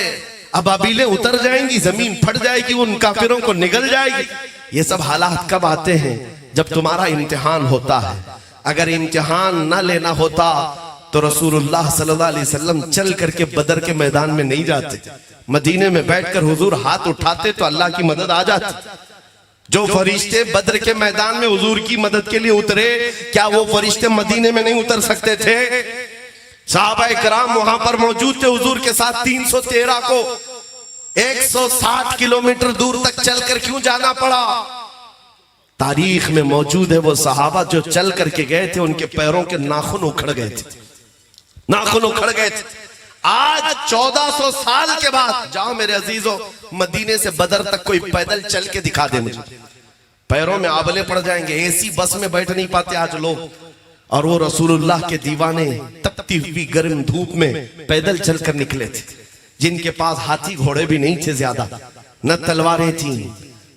अबाबीलें उतर जाएंगी, जमीन फट जाएगी, उन काफिरों को निगल जाएगी, ये सब हालात कब आते हैं? जब तुम्हारा इम्तिहान होता है। अगर इम्तिहान ना लेना होता तो रसूलुल्लाह सल्लल्लाहु अलैहि वसल्लम चल करके बदर के मैदान में नहीं जाते, मदीने में बैठकर हुजूर हाथ उठाते तो अल्लाह की मदद आ जाती। जो फरिश्ते बदर के मैदान में हुजूर की मदद के लिए उतरे, क्या वो फरिश्ते मदीने में नहीं उतर सकते थे? सहाबाए किराम वहां पर मौजूद थे हुजूर के साथ। 313 को 160 किलोमीटर दूर तक चलकर क्यों जाना पड़ा? तारीख में मौजूद है वो सहाबा जो चल करके गए थे, उनके पैरों के नाखून उखड़ गए थे, नाखून उखड़ गए थे। आज 1400 साल के बाद जाओ मेरे अजीजों, मदीने से बदर तक कोई पैदल चल के दिखा दे मुझे, पैरों में आबले पड़ जाएंगे। एसी बस में बैठ नहीं पाते आज लोग, और वो रसूलुल्लाह के दीवाने तपती हुई गर्म धूप में पैदल चलकर निकले थे, जिनके पास हाथी घोड़े भी नहीं थे ज्यादा, न तलवारें थी।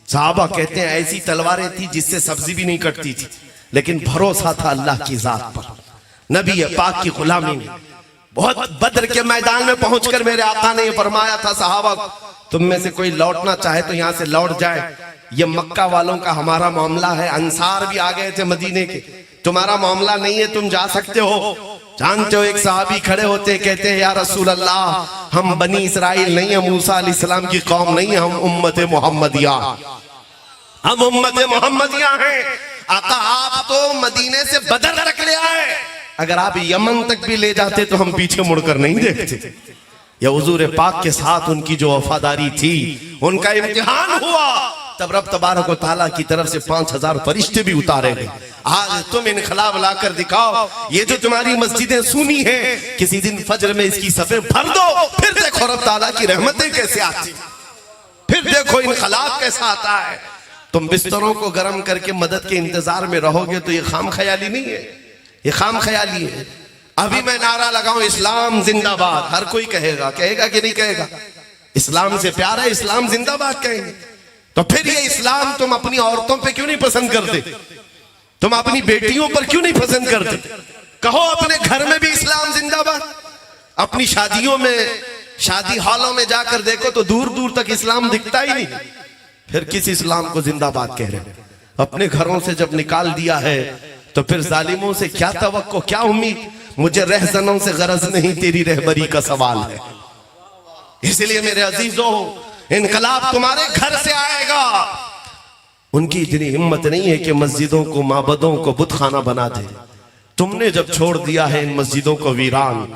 साहबा कहते हैं ऐसी तलवारें थी जिससे सब्जी भी नहीं कटती थी, लेकिन भरोसा था अल्लाह की जात पर, नबी पाक की गुलामी में। बहुत बदर के मैदान में पहुंचकर मेरे आका ने फरमाया था सहाबा, तुम में से कोई लौटना चाहे तो यहां से लौट जाए, ये मक्का वालों का हमारा मामला है। अंसार भी आ गए थे मदीने के, तुम्हारा मामला नहीं है, तुम जा सकते हो। जानते हो एक सहाबी खड़े होते कहते हैं या रसूल अल्लाह, हम बनी इसराइल नहीं है, मूसा अलैहिस्सलाम की कौम नहीं है, हम उम्मत मोहम्मदिया, हम उम्मत मोहम्मदिया हैं। आका आप तो मदीने से बदर तक ले आए, अगर आप यमन तक भी ले जाते तो हम पीछे मुड़कर नहीं देखते। या हुजूर पाक के साथ उनकी जो वफादारी थी, उनका इम्तिहान हुआ, तब रब तबारक व तआला की तरफ से 5000 फरिश्ते भी उतारे गए। आज तुम इनकलाब लाकर दिखाओ, ये जो तुम्हारी मस्जिदें सुनी हैं, किसी दिन फजर में इसकी सफे भर दो, फिर देखो रब तआला की रहमतें कैसे आती, फिर देखो इनकलाब कैसा आता है। तुम बिस्तरों को गर्म करके मदद के इंतजार में रहोगे तो ये खाम ख्याली नहीं है, ये खाम ख्याली है। अभी मैं नारा लगाऊं इस्लाम जिंदाबाद, हर कोई कहेगा, कहेगा कि नहीं कहेगा? इस्लाम से प्यार है, इस्लाम जिंदाबाद कहेंगे। तो फिर ये इस्लाम तुम अपनी औरतों पे क्यों नहीं पसंद करते? तुम अपनी बेटियों पर क्यों नहीं पसंद करते? कहो अपने घर में भी इस्लाम जिंदाबाद। अपनी शादियों में, शादी हॉलों में जाकर देखो तो दूर दूर तक इस्लाम दिखता ही नहीं, फिर किस इस्लाम को जिंदाबाद कह रहे? अपने घरों से जब निकाल दिया है तो फिर जालिमों से क्या तवक्को, क्या उम्मीद? मुझे रहजनों से गरज नहीं, तेरी रहबरी का सवाल है। इसलिए मेरे अजीजों, इनकलाब तुम्हारे घर से आएगा। उनकी इतनी हिम्मत नहीं है कि मस्जिदों को, माबदों को बुतखाना बना दे। तुमने जब छोड़ दिया है इन मस्जिदों को वीरान,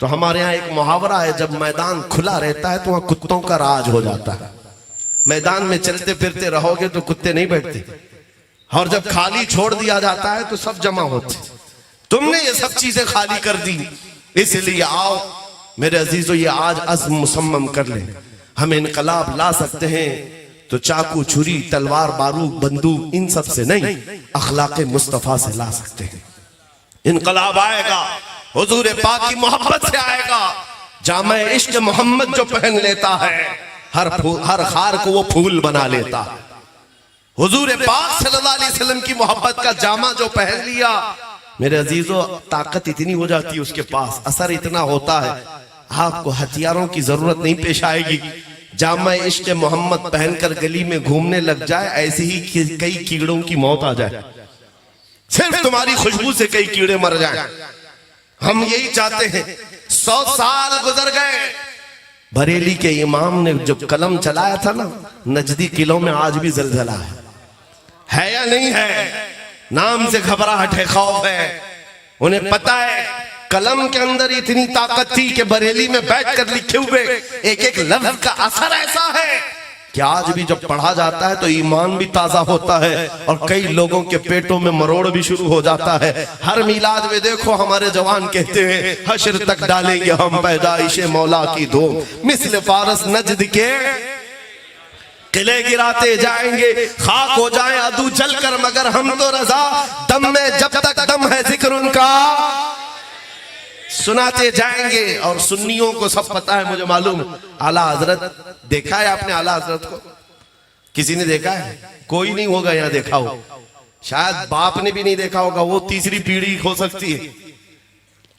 तो हमारे यहाँ एक मुहावरा है, जब मैदान खुला रहता है तो वहां कुत्तों का राज हो जाता है। मैदान में चलते फिरते रहोगे तो कुत्ते नहीं बैठते, और जब खाली छोड़ दिया जाता है तो सब जमा होते। तुमने ये सब चीजें खाली कर दी, इसलिए आओ मेरे अजीजों, ये आज अज़्म मुसम्मम कर ले। हम इनकलाब ला सकते हैं तो चाकू, छुरी, तलवार, बारूद, बंदूक, इन सब से नहीं, अखलाक़े मुस्तफ़ा से ला सकते हैं। इनकलाब आएगा हुजूर पाक की मोहब्बत से आएगा। जामे इश्क मोहम्मद जो पहन लेता है, हर खार को वो फूल बना लेता है। हुजूर पाक सल्लल्लाहु अलैहि वसल्लम की मोहब्बत का जामा जो पहन लिया, मेरे अजीजों, ताकत इतनी हो जाती है उसके पास, असर इतना होता है, आपको हथियारों की जरूरत नहीं पेश आएगी। जामा इश्क मोहम्मद पहनकर गली में घूमने लग जाए, ऐसे ही कई कीड़ों की मौत आ जाए, सिर्फ तुम्हारी खुशबू से कई कीड़े मर जाएं। हम यही चाहते हैं। 100 साल गुजर गए, बरेली के इमाम ने जो कलम चलाया था ना, नजदी किलों में आज भी जलजला है या नहीं है? नाम से घबराहट है, खौफ है। उन्हें पता है कलम के अंदर इतनी ताकत थी कि बरेली में बैठकर लिखे हुए एक एक लफ्ज का असर ऐसा है कि आज भी जब पढ़ा जाता है तो ईमान भी ताजा होता है और कई लोगों के पेटों में मरोड़ भी शुरू हो जाता है। हर मिलाद में देखो हमारे जवान कहते हैं हश्र तक डालेंगे हम पैदाइशे मौला की धूम, मिस्ल फारस नजद के किले गिराते जाएंगे, खाक हो जाए अदू जलकर मगर हम तो रजा, दम में जब तक दम है जिक्र उनका सुनाते जाएंगे। और सुन्नियों को सब पता है, मुझे मालूम है। आला हजरत देखा है आपने? आला हजरत को किसी ने देखा है? कोई नहीं होगा यहाँ देखा हो, शायद बाप ने भी नहीं देखा होगा, वो तीसरी पीढ़ी हो सकती है,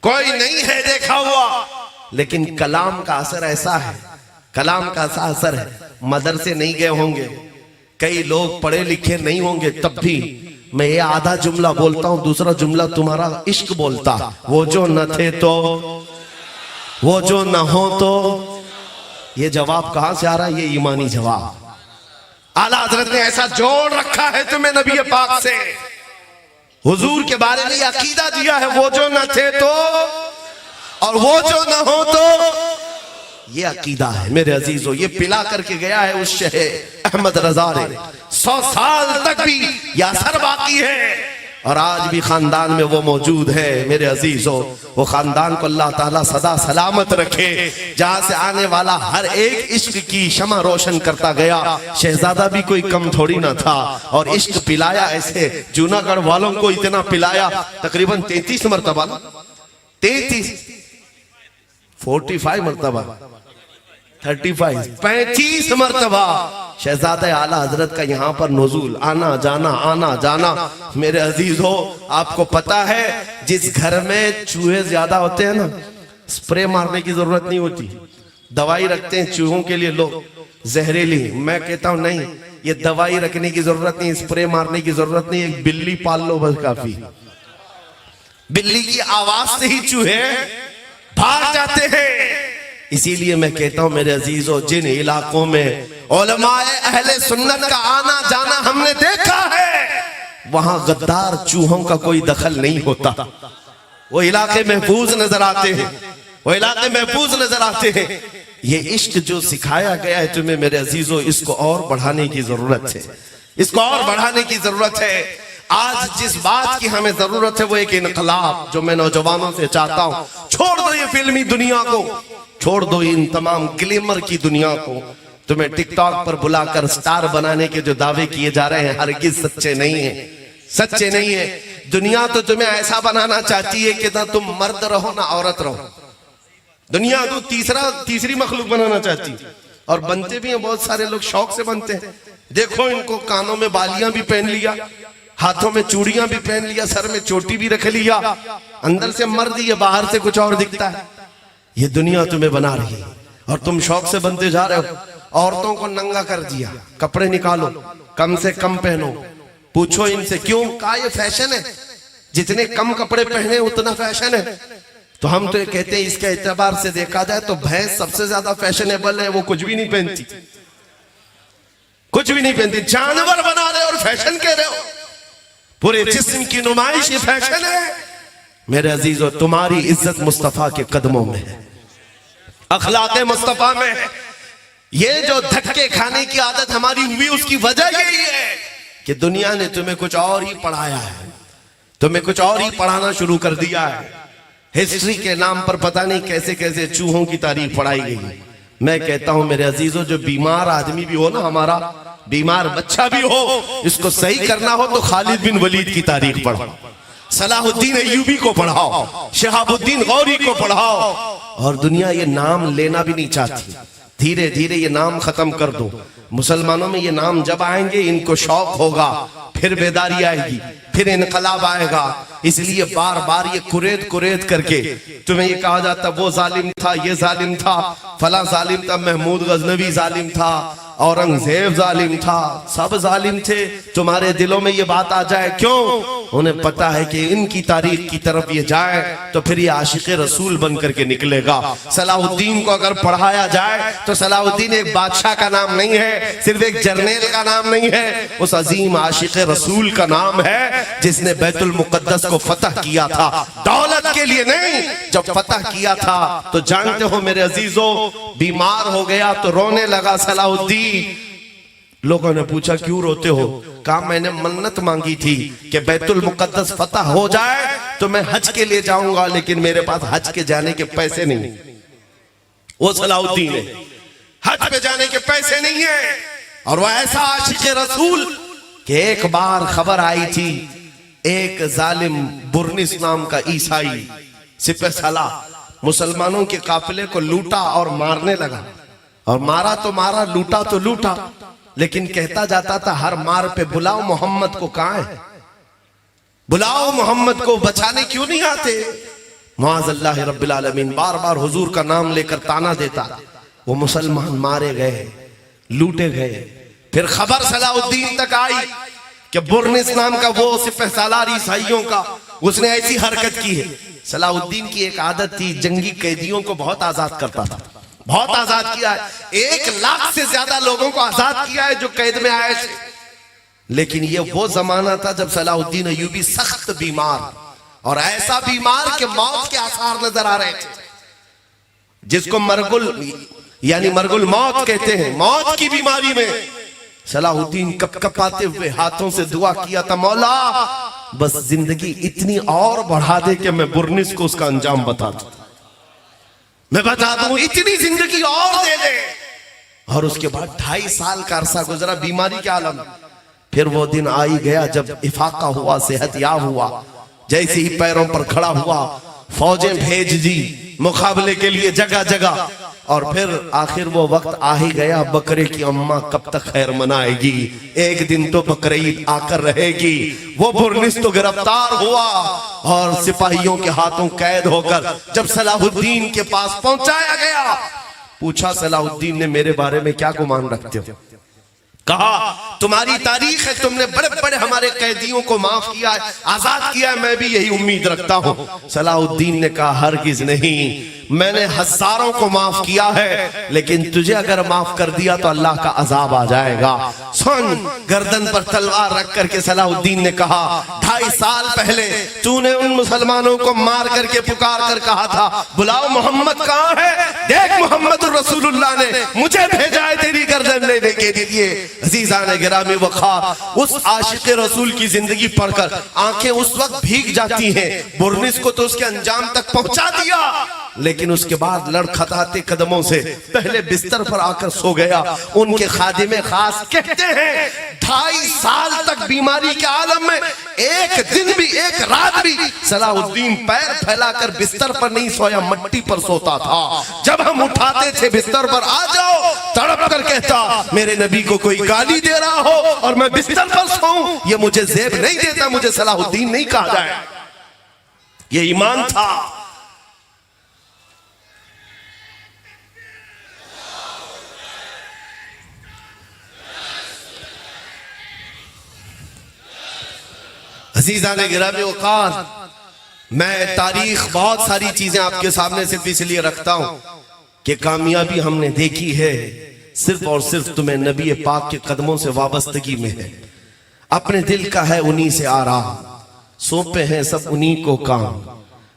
कोई नहीं है देखा हुआ। लेकिन कलाम का असर ऐसा है, कलाम का ऐसा असर है। मदरसे नहीं गए होंगे, कई लोग पढ़े लिखे नहीं होंगे, तब भी मैं ये आधा जुमला बोलता हूं, दूसरा जुमला तुम्हारा इश्क बोलता। वो जो न थे तो, वो जो न हो तो। ये जवाब कहां से आ रहा है? ये ईमानी जवाब। आला हजरत ने ऐसा जोड़ रखा है तुम्हें नबी पाक से, हुजूर के बारे में अकीदा दिया है, वो जो न थे तो और वो जो न हो तो। ये अकीदा है मेरे अजीजों, ये पिला करके गया है उस शहे अहमद रजा ने। 100 साल तक भी यह असर बाकी है और आज भी खानदान में वो मौजूद है मेरे अजीजों। वो खानदान को अल्लाह ताला सदा सलामत रखे, जहां से आने वाला हर एक इश्क की शमा रोशन करता गया। शहजादा भी कोई कम थोड़ी ना था और इश्क पिलाया ऐसे, जूनागढ़ वालों को इतना पिलाया, तकरीबन 33 मरतबा, 45 मरतबा, 35 मरतबा शहजादा आला हजरत का यहाँ पर नुज़ूल, आना जाना आना जाना। मेरे अजीजों, आपको पता है जिस घर में चूहे ज्यादा होते हैं ना, स्प्रे मारने की जरूरत नहीं होती, दवाई रखते हैं चूहों के लिए लोग जहरीली। मैं कहता हूं नहीं, ये दवाई रखने की जरूरत नहीं, स्प्रे मारने की जरूरत नहीं, एक बिल्ली पाल लो बस काफी। बिल्ली की आवाज से ही चूहे भाग जाते हैं। इसीलिए मैं कहता हूं मेरे अजीजों, जिन इलाकों में उलमाए अहले सुन्नत का आना जाना हमने देखा है, वहां गद्दार चूहों का कोई दखल नहीं होता। वो इलाके महफूज नजर आते हैं, वो इलाके महफूज नजर आते हैं। ये इश्क जो सिखाया गया है तुम्हें मेरे अजीजों, इसको और बढ़ाने की जरूरत है, इसको और बढ़ाने की जरूरत है। आज जिस बात की हमें जरूरत है वो एक इनकलाब, जो मैं नौजवानों से चाहता हूं, छोड़ दो ये फिल्मी दुनिया को, छोड़ दो इन तमाम ग्लैमर की दुनिया को। तुम्हें टिकटॉक पर बुलाकर स्टार बनाने के जो दावे किए जा रहे हैं हरगिज सच्चे नहीं है, सच्चे नहीं है। दुनिया तो तुम्हें ऐसा बनाना चाहती है कि ना तुम मर्द रहो ना औरत रहो। दुनिया तो तीसरी मखलूक बनाना चाहती है, और बनते भी हैं बहुत सारे लोग, शौक से बनते हैं। देखो इनको कानों में बालियां भी पहन लिया, हाथों में चूड़ियां भी पहन लिया, सर में चोटी भी रख लिया, अंदर से मर्द ये बाहर से कुछ और दिखता है। ये दुनिया तुम्हें बना रही है और तुम शौक से बनते जा रहे हो। औरतों को नंगा कर दिया, कपड़े निकालो, कम से कम पहनो। पूछो इनसे क्यों? कहा ये फैशन है, जितने कम कपड़े पहने उतना फैशन है। तो हम तो ये कहते हैं इसके एतबार से देखा जाए तो भैंस सबसे ज्यादा फैशनेबल है, वो कुछ भी नहीं पहनती, कुछ भी नहीं पहनती। जानवर बना रहे और फैशन कह रहे हो, पूरे जिस्म की नुमाइश ये फैशन है। मेरे अजीजों, तुम्हारी इज्जत मुस्तफा के कदमों में है, अखलाके मुस्तफा में है। ये जो धक्के खाने की आदत हमारी हुई उसकी वजह यही है कि दुनिया ने तुम्हें कुछ और ही पढ़ाया है, तुम्हें कुछ और ही पढ़ाना शुरू कर दिया है। हिस्ट्री के नाम पर पता नहीं कैसे कैसे चूहों की तारीफ पढ़ाई गई है। मैं कहता हूं मेरे अजीजों, जो बीमार आदमी भी हो ना, हमारा बीमार बच्चा भी हो, इसको सही करना हो तो खालिद बिन वलीद की तारीख पढ़ो, सलाहुद्दीन अय्यूबी को पढ़ाओ, शहाबुद्दीन गौरी को पढ़ाओ। और दुनिया ये नाम लेना भी नहीं चाहती, धीरे धीरे ये नाम खत्म कर दो। मुसलमानों में ये नाम जब आएंगे इनको शौक होगा, फिर बेदारी आएगी, फिर इनकलाब आएगा। इसलिए बार बार ये कुरेद करके तुम्हें ये कहा जाता वो जालिम था, ये जालिम था, फला जालिम था, महमूद गजनवी जालिम था, औरंगजेब जालिम था, सब जालिम थे। तुम्हारे दिलों में ये बात आ जाए क्यों? उन्हें पता है कि इनकी तारीख की तरफ ये जाए तो फिर ये आशिक रसूल बन करके निकलेगा। सलाहुद्दीन को अगर पढ़ाया जाए तो सलाहुद्दीन एक बादशाह का नाम नहीं है, सिर्फ एक जर्नैल का नाम नहीं है, उस अजीम आशिक रसूल का नाम है जिसने बैतुल मुकद्दस को फतह किया था, दौलत के लिए नहीं। जब फतह किया था तो जानते हो मेरे अजीजों, बीमार हो गया तो रोने लगा सलाहुद्दीन। लोगों ने पूछा क्यों रोते हो? कहा मैंने मन्नत मांगी थी कि बैतुल मुकद्दस फतह हो जाए तो मैं हज के लिए जाऊंगा, लेकिन मेरे पास हज के जाने के पैसे नहीं। वो सलाहुद्दीन है, हज पे जाने के पैसे नहीं है। और वह ऐसा आशिक रसूल कि एक बार खबर आई थी, एक जालिम बुर्निस नाम का ईसाई सिपह सलाह मुसलमानों के काफिले को लूटा और मारने लगा। और मारा तो मारा, लूटा तो लूटा, लेकिन कहता जाता था हर मार पे बुलाओ मोहम्मद को, कहां है? बुलाओ मोहम्मद को, बचाने क्यों नहीं आते? मुआज़ल्लाह रब्बिल आलमीन बार बार हुजूर का नाम लेकर ताना देता। वो मुसलमान मारे गए, लूटे गए। फिर खबर सलाहुद्दीन तक आई कि बुर्निस नाम का वो सिपह सालार ईसाइयों का, उसने ऐसी हरकत की है। सलाहुद्दीन की एक आदत थी, जंगी कैदियों को बहुत आजाद करता था, बहुत आजाद किया है। 1 लाख से ज्यादा लोगों को आजाद किया है जो कैद में आए थे। लेकिन ये वो जमाना था जब सलाहुद्दीन अय्यूबी सख्त बीमार, और ऐसा बीमार कि मौत के आसार नजर आ रहे थे, जिसको मरगुल यानी मरगुल मौत कहते हैं। मौत की बीमारी में सलाहुद्दीन कपकपाते हुए हाथों से दुआ किया था, मौला बस जिंदगी इतनी और बढ़ा दे कि मैं बुर्निस को उसका अंजाम बता दूं, मैं बता दूं, इतनी जिंदगी और दे दे। और उसके बाद 2.5 साल का अरसा गुजरा बीमारी के आलम। फिर वो दिन आ ही गया जब इफाका हुआ, सेहतयाब हुआ। जैसे ही पैरों पर खड़ा हुआ, फौजें भेज दी मुकाबले के लिए जगह जगह। और फिर आखिर वो वक्त आ ही गया, बकरे की अम्मा कब तक खैर मनाएगी, एक दिन तो बकरीद आकर रहेगी। वो बुर्निस तो गिरफ्तार हुआ और सिपाहियों के हाथों कैद होकर जब सलाहुद्दीन के पास पहुंचाया गया, पूछा सलाहुद्दीन ने मेरे बारे में क्या गुमान रखते हो? कहा तुम्हारी तारीख है, तुमने बड़े बड़े हमारे कैदियों को माफ किया है, आजाद किया है, मैं भी यही उम्मीद रखता हूं। सलाहुद्दीन ने कहा हरगिज नहीं, मैंने हजारों को माफ किया है, लेकिन तुझे अगर माफ कर दिया तो अल्लाह का अजाब आ जाएगा। सुन, गर्दन पर तलवार रख करके सलाहुद्दीन ने कहा 2.5 साल पहले तूने उन मुसलमानों को मार करके पुकार कर कहा था बुलाओ मोहम्मद कहां है? देख मोहम्मद रसूलुल्लाह ने मुझे भेजा है तेरी गर्दन लेने के लिए। अजीजान गिरामी वक़ार, उस आशिक रसूल की जिंदगी पढ़कर आंखें उस वक्त भीग जाती हैं। बुर्निस को तो उसके अंजाम तक पहुंचा दिया, लेकिन उसके बाद लड़खड़ाते कदमों से पहले बिस्तर पर आकर सो गया। उनके खादिमे खास कहते हैं 2.5 साल तक बीमारी के आलम में एक दिन भी, एक रात भी सलाहुद्दीन पैर फैलाकर बिस्तर पर नहीं सोया, मट्टी पर सोता था। जब हम उठाते थे बिस्तर पर, आ जाओ, तड़प कर कहता मेरे नबी को कोई गाली दे रहा हो और मैं बिस्तर पर सोऊं, ये मुझे ज़ेब नहीं देता, मुझे सलाहुद्दीन नहीं कहा जाए। ये ईमान था। अज़ीज़ान गिरामी वक़ार, मैं तारीख बहुत सारी चीजें आपके सामने सिर्फ इसलिए रखता हूं कि कामयाबी हमने देखी है सिर्फ और सिर्फ तुम्हें नबी पाक के कदमों से वाबस्तगी में है। अपने दिल का है उन्हीं से आराम, सौंपे हैं सब उन्हीं को काम।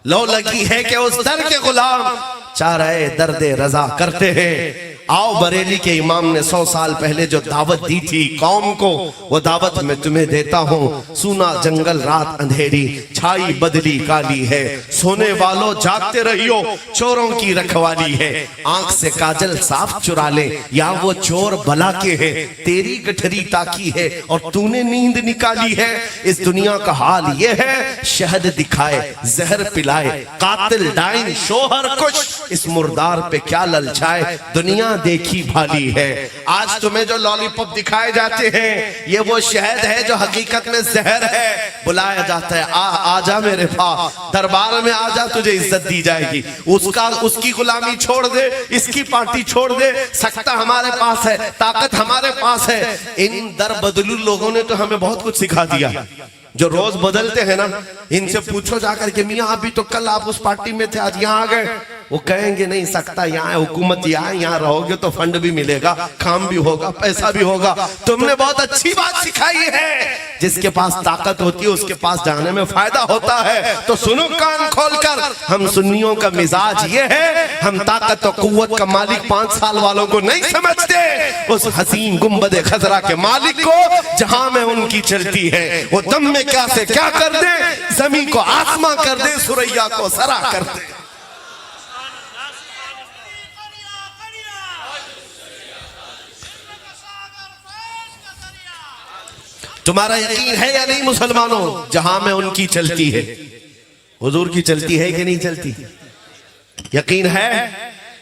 लो लगी है कि उस दर के गुलाम चाहे दर्दे रजा करते हैं। आओ बरेली के इमाम ने 100 साल पहले जो दावत दी थी कौम को, वो दावत मैं तुम्हें देता हूँ। सुना जंगल रात अंधेरी, छाई बदली काली है, सोने वालों जागते रहियो, चोरों की रखवाली है। आंख से काजल साफ चुरा ले, या वो चोर भला के है, तेरी गठरी ताकी है और तूने नींद निकाली है। इस दुनिया का हाल ये है, शहद दिखाए जहर पिलाए, कातिल डाइन शोहर कुछ, इस मुर्दार पे क्या ललचाए, दुनिया देखी भाली है। आज तुम्हें जो लॉलीपॉप दिखाए जाते हैं ये वो शहद है जो हकीकत में जहर है। बुलाया जाता है आजा मेरे पास, दरबार में आजा, तुझे इज्जत दी जाएगी। उसकी गुलामी छोड़ दे, इसकी पार्टी छोड़ दे, सख्ता हमारे पास है, ताकत हमारे पास है। इन दर बदलू लोगों ने तो हमें बहुत कुछ सिखा दिया। जो रोज बदलते हैं ना, इनसे पूछो जाकर के मियाँ अभी तो कल आप उस पार्टी में थे, आज यहाँ आ गए। वो कहेंगे नहीं सकता, यहाँ हुकूमत यहाँ रहोगे तो फंड भी मिलेगा, काम भी होगा, पैसा भी होगा। तुमने बहुत अच्छी बात सिखाई है, जिसके पास ताकत होती है उसके पास जाने में फायदा होता है। तो सुनो कान खोलकर, हम सुन्नियों का मिजाज ये है, हम ताकत और कुव्वत का मालिक 5 साल वालों को नहीं समझते, उस हसीन गुंबद खजरा के मालिक को जहां में उनकी चलती है। वो दम में क्या से क्या कर दे, जमीन को आसमां कर दे, सुरैया को सरा कर दे। तुम्हारा यकीन है या नहीं मुसलमानों, जहां में उनकी चलती है, हुजूर की चलती है कि नहीं चलती? यकीन है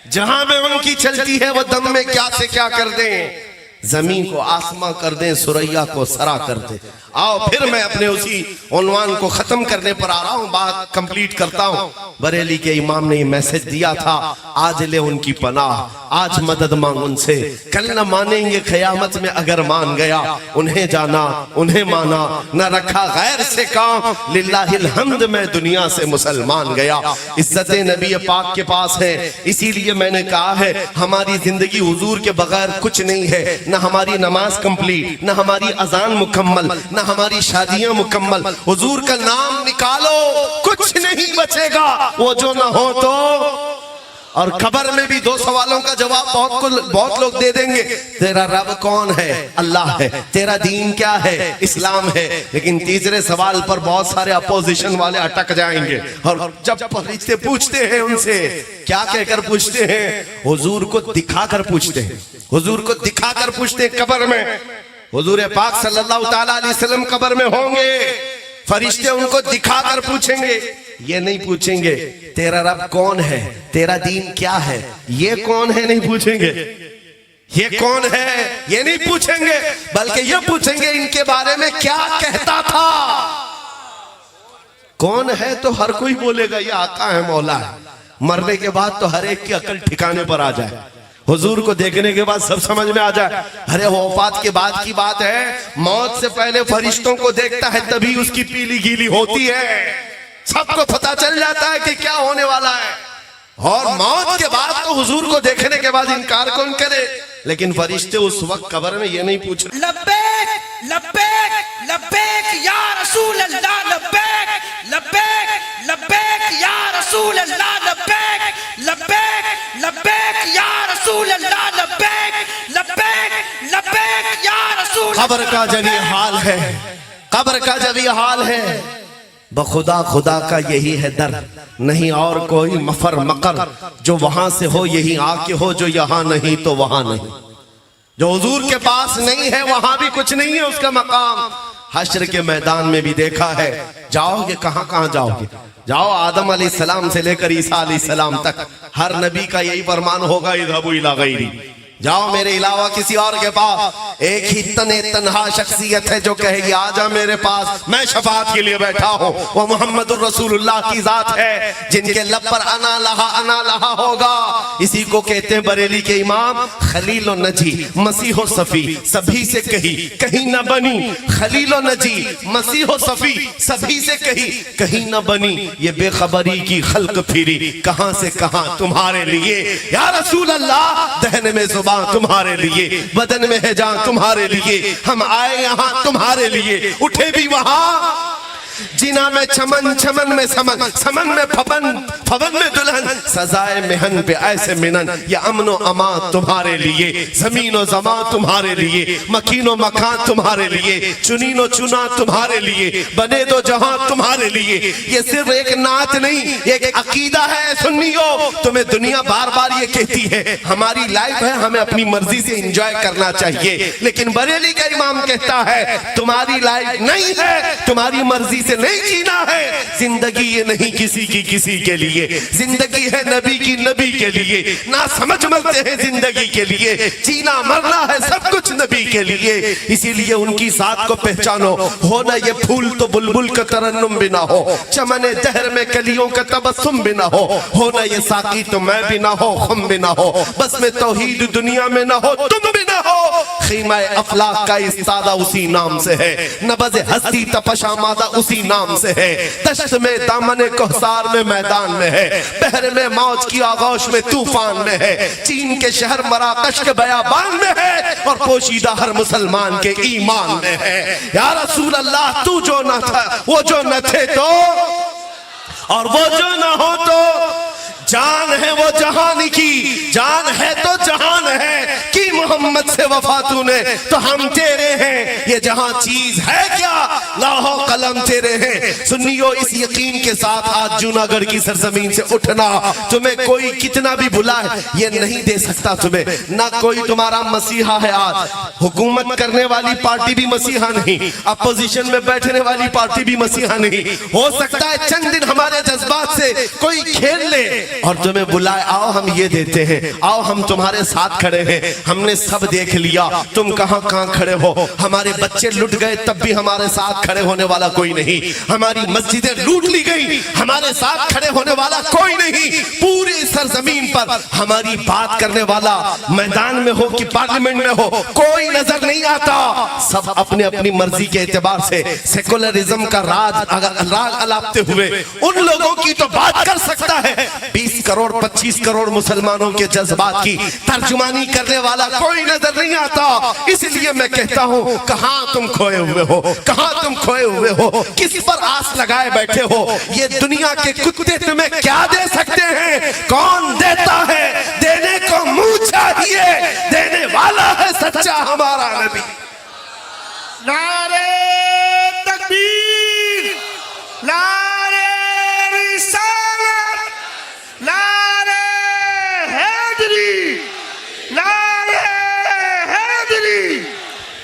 जहां में उनकी चलती है, वो दम में क्या से क्या कर दें, जमीन को आसमां कर दें, सुरैया को सरा कर दें। आओ फिर मैं अपने उसी उन्वान को खत्म करने पर आ रहा हूं, बात कंप्लीट करता हूं। बरेली के इमाम ने मैसेज दिया था, आज ले उनकी पनाह, आज मदद मांग उनसे, कल न मानेंगे क़यामत में अगर मान गया। उन्हें जाना उन्हें माना, न रखा गैर से काम, लिल्लाहिल हम्द में दुनिया से मुसलमान गया। इज्जत नबी पाक के पास है, इसीलिए मैंने कहा है हमारी जिंदगी हुजूर के बगैर कुछ नहीं है। न हमारी नमाज कंप्लीट, न हमारी अजान मुकम्मल, न हमारी शादियां मुकम्मल। हुजूर का नाम निकालो, कुछ नहीं बचेगा, वो जो न हो तो। और कब्र में भी 2 सवालों का जवाब बहुत लोग दे देंगे। तेरा रब कौन है? अल्लाह है। तेरा दीन क्या है? इस्लाम है। लेकिन तीसरे सवाल पर बहुत सारे अपोजिशन वाले अटक जाएंगे, और जब फरिश्ते पूछते हैं उनसे, क्या कहकर पूछते हैं? हुजूर को दिखाकर पूछते हैं, हुजूर को दिखाकर पूछते हैं कब्र में। हुजूर पाक सल्लल्लाहु ताला अलैहि वसल्लम कब्र में होंगे, फरिश्ते उनको दिखाकर पूछेंगे, ये नहीं पूछेंगे तेरा रब कौन है, तेरा दीन क्या है, ये कौन है नहीं पूछेंगे, ये कौन है ये नहीं पूछेंगे, बल्कि ये पूछेंगे इनके बारे में क्या कहता था। कौन है तो हर कोई बोलेगा ये आका है, मौला है। मरने के बाद तो हर एक की अकल ठिकाने पर आ जाए, हुजूर को देखने के बाद सब समझ में आ जाए। अरे वफात के बाद की बात है, मौत से पहले फरिश्तों को देखता है तभी उसकी पीली गीली होती है, सबको पता चल जाता है कि क्या होने वाला है। और मौत के बाद तो हुजूर को देखने के बाद इनकार कौन करे? लेकिन फरिश्ते उस वक्त कब्र में ये नहीं पूछ रहे, लब्बैक लब्बैक लब्बैक या रसूल अल्लाह, लब्बैक लब्बैक लब्बैक या रसूल अल्लाह, लब्बैक लब्बैक लब्बैक या रसूल अल्लाह, लब्बैक लब्बैक लब्बैक या रसूल। कब्र का जब ये हाल है, कब्र का जब ये हाल है, बखुदा खुदा का यही है दर, नहीं और कोई मफर मकर। जो वहां से हो यही आके हो, जो यहाँ नहीं तो वहां नहीं। जो हुजूर के पास नहीं है वहां भी कुछ नहीं है उसका मकाम। हश्र के मैदान में भी देखा है, जाओगे कहां कहां जाओगे? जाओ आदम अलैहिस्सलाम से लेकर ईसा अलैहिस्सलाम तक, हर नबी का यही फरमान होगा, इज़हबू इला गैरी, जाओ मेरे अलावा किसी और के पास। एक ही तन्हा शख्सियत है जो कहेगी आजा मेरे पास, मैं शफाअत के लिए बैठा हूँ, वो मोहम्मदुर रसूलुल्लाह की जात है, जिनके लब पर अना लहा होगा। इसी को कहते हैं बरेली के इमाम, खलील नजी मसीह सफी सभी से कहीं न बनी, खलील नजी मसीह सफी सभी से कहीं न बनी। ये बेखबरी की खल्क फिरी कहां से कहां तुम्हारे लिए, या रसूल अल्लाह दहन में तुम्हारे लिए, बदन में है जान तुम्हारे लिए, हम आए यहाँ तुम्हारे लिए, उठे भी वहां जिना में चमन, चमन में समन, समन में फबन, फबन में दुल्हन, सजाए मेहन पे ऐसे मिनन। ये अमनो अमा तुम्हारे लिए, जमीनो जमा तुम्हारे लिए, मकीनो मकान तुम्हारे लिए, चुनीनो चुना तुम्हारे लिए, बने दो जहां तुम्हारे लिए। ये सिर्फ एक नात नहीं, एक अकीदा है सुन्नियों। तुम्हें दुनिया बार बार ये कहती है हमारी लाइफ है, हमें अपनी मर्जी से एंजॉय करना चाहिए, लेकिन बरेली का इमाम कहता है तुम्हारी लाइफ नहीं है, तुम्हारी मर्जी नहीं जीना है। जिंदगी ये नहीं किसी की किसी के लिए, जिंदगी है नबी की नबी के लिए। ना समझ मरते हैं जिंदगी के लिए, जीना मरना है सब कुछ नबी के लिए। इसीलिए उनकी साथ को पहचानो, हो ना ये फूल तो बुलबुल का तरन्नुम भी ना हो, चमने जहर में कलियों का तबस्सुम भी ना हो ना ये साकी तो मैं भी ना हो, खुम भी ना हो, बस में तौहीद दुनिया में ना हो, तुम भी ना हो। खीमा अफलाक का इस्तादा उसी नाम से है, नबज़ हस्ती तपशामादा उसी नाम से है, दश्त में दामन कोहसार में मैदान में है, बहर में मौज की आगोश में तूफान में है, चीन के शहर मराकश के बयाबान में है, और पोशीदा हर मुसलमान के ईमान में है। या रसूल अल्लाह, तू जो न था, वो जो न थे तो, और वो जो न हो तो, जान है वो जहान की, जान है तो जहान है कि मोहम्मद से वफा तूने तो हम तेरे हैं, ये जहां चीज है क्या लाहो कलम तेरे हैं। सुनियो इस यकीन के साथ आज जूनागढ़ की सरजमीन से उठना, तुम्हें कोई कितना भी बुलाए ये नहीं दे सकता तुम्हें, ना कोई तुम्हारा मसीहा है। आज हुकूमत करने वाली पार्टी भी मसीहा नहीं, अपोजिशन में बैठने वाली पार्टी भी मसीहा नहीं। हो सकता है चंद दिन हमारे जज्बात से कोई खेल ले और तुम्हें बुलाए, आओ हम ये देते हैं, आओ हम तुम्हारे साथ खड़े हैं। हमने सब देख लिया, तुम कहां कहां खड़े हो। हमारे बच्चे लुट गए तब भी हमारे साथ खड़े होने वाला कोई नहीं, हमारी मस्जिदें लूट ली गई, हमारे साथ खड़े होने वाला कोई नहीं। पूरी सरजमीन पर हमारी बात करने वाला मैदान में हो कि पार्लियामेंट में हो, कोई नजर नहीं आता। सब अपने अपनी मर्जी के एतबार से सेकुलरिज्म का राज अलापते हुए उन लोगों की तो बात कर सकता है, 20 करोड़ 25 करोड़ मुसलमानों के जज्बात की तर्जुमानी करने वाला कोई नजर नहीं आता। इसलिए मैं कहता हूं, कहां तुम खोए हुए हो, कहां तुम खोए हुए हो, किस पर आस लगाए बैठे हो। ये दुनिया के कुत्ते तुम्हें क्या दे सकते हैं, कौन देता है, देने को मुंह चाहिए, देने वाला है सच्चा हमारा नबी। नारे तकबीर, नारे रिसालत, नारे हैदरी, नारे हैदरी,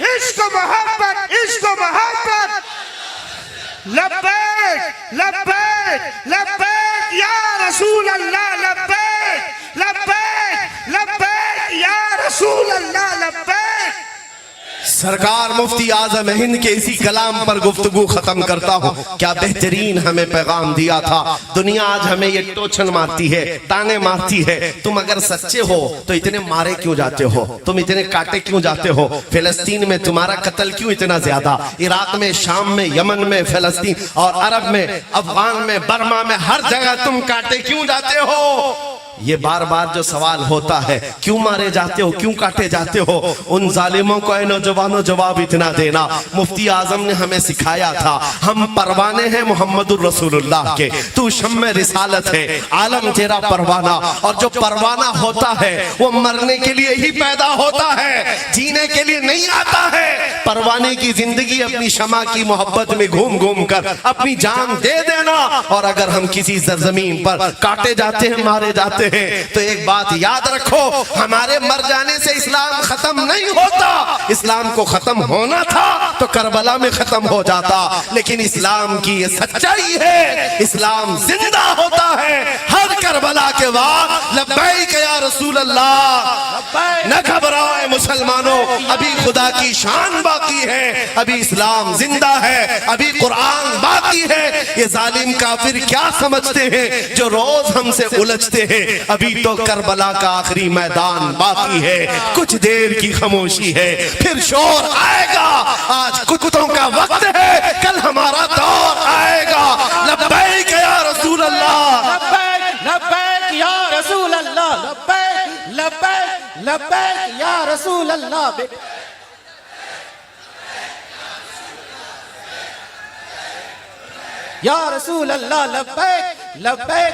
इश्क मोहब्बत, इश्क मोहब्बत। लब्बैक लब्बैक लब्बैक या रसूल अल्लाह, लब्बैक लब्बैक लब्बैक या रसूल अल्लाह, लब्बैक। सरकार मुफ्ती आजम हिंद के इसी कलाम पर गुफ्तगू खत्म करता हूँ। क्या बेहतरीन हमें पैगाम दिया था। दुनिया आज हमें ये टोचन मारती है, ताने मारती है, तुम अगर सच्चे हो तो इतने मारे क्यों जाते हो, तुम इतने काटे क्यों जाते हो, फिलिस्तीन में तुम्हारा कत्ल क्यों इतना ज्यादा, इराक में, शाम में, यमन में, फिलिस्तीन और अरब में, अफगान में, बर्मा में, हर जगह तुम काटे क्यों जाते हो। ये बार बार जो सवाल होता है, क्यों मारे जाते हो, क्यों काटे जाते हो, उन जालिमों को नौजवानों जवाब इतना देना। मुफ्ती आजम ने हमें सिखाया था, हम परवाने हैं मोहम्मदुर रसूलुल्लाह के, तू शम्मे रिसालत है, आलम तेरा परवाना। और जो परवाना होता है वो मरने के लिए ही पैदा होता है, जीने के लिए नहीं आता है। परवाने की जिंदगी अपनी शमा की मोहब्बत में घूम घूम कर अपनी जान दे देना। और अगर हम किसी सरजमीन पर काटे जाते हैं, मारे जाते हैं, तो एक बात याद रखो, हमारे मर जाने से इस्लाम खत्म नहीं होता। इस्लाम को खत्म होना था तो करबला में खत्म हो जाता, लेकिन इस्लाम की ये सच्चाई है, इस्लाम जिंदा होता है हर करबला के बाद। लब्बैक या रसूल अल्लाह, न घबराओ मुसलमानों, अभी खुदा की शान बाकी है, अभी इस्लाम जिंदा है, अभी कुरान बाकी है। ये जालिम काफिर क्या समझते हैं जो रोज हमसे उलझते हैं, अभी तो करबला का आखिरी मैदान बाकी है। कुछ देर की खामोशी है, फिर शोर आएगा। आज कुत्तों का वक्त है, कल हमारा दौर आएगा। लब्बैक या रसूल अल्लाह, लब्बैक लब्बैक या रसूल अल्लाह, लब्बैक लब्बैक लब्बैक या रसूल अल्लाह। या रसूल अल्लाह, लब्बैक लब्बैक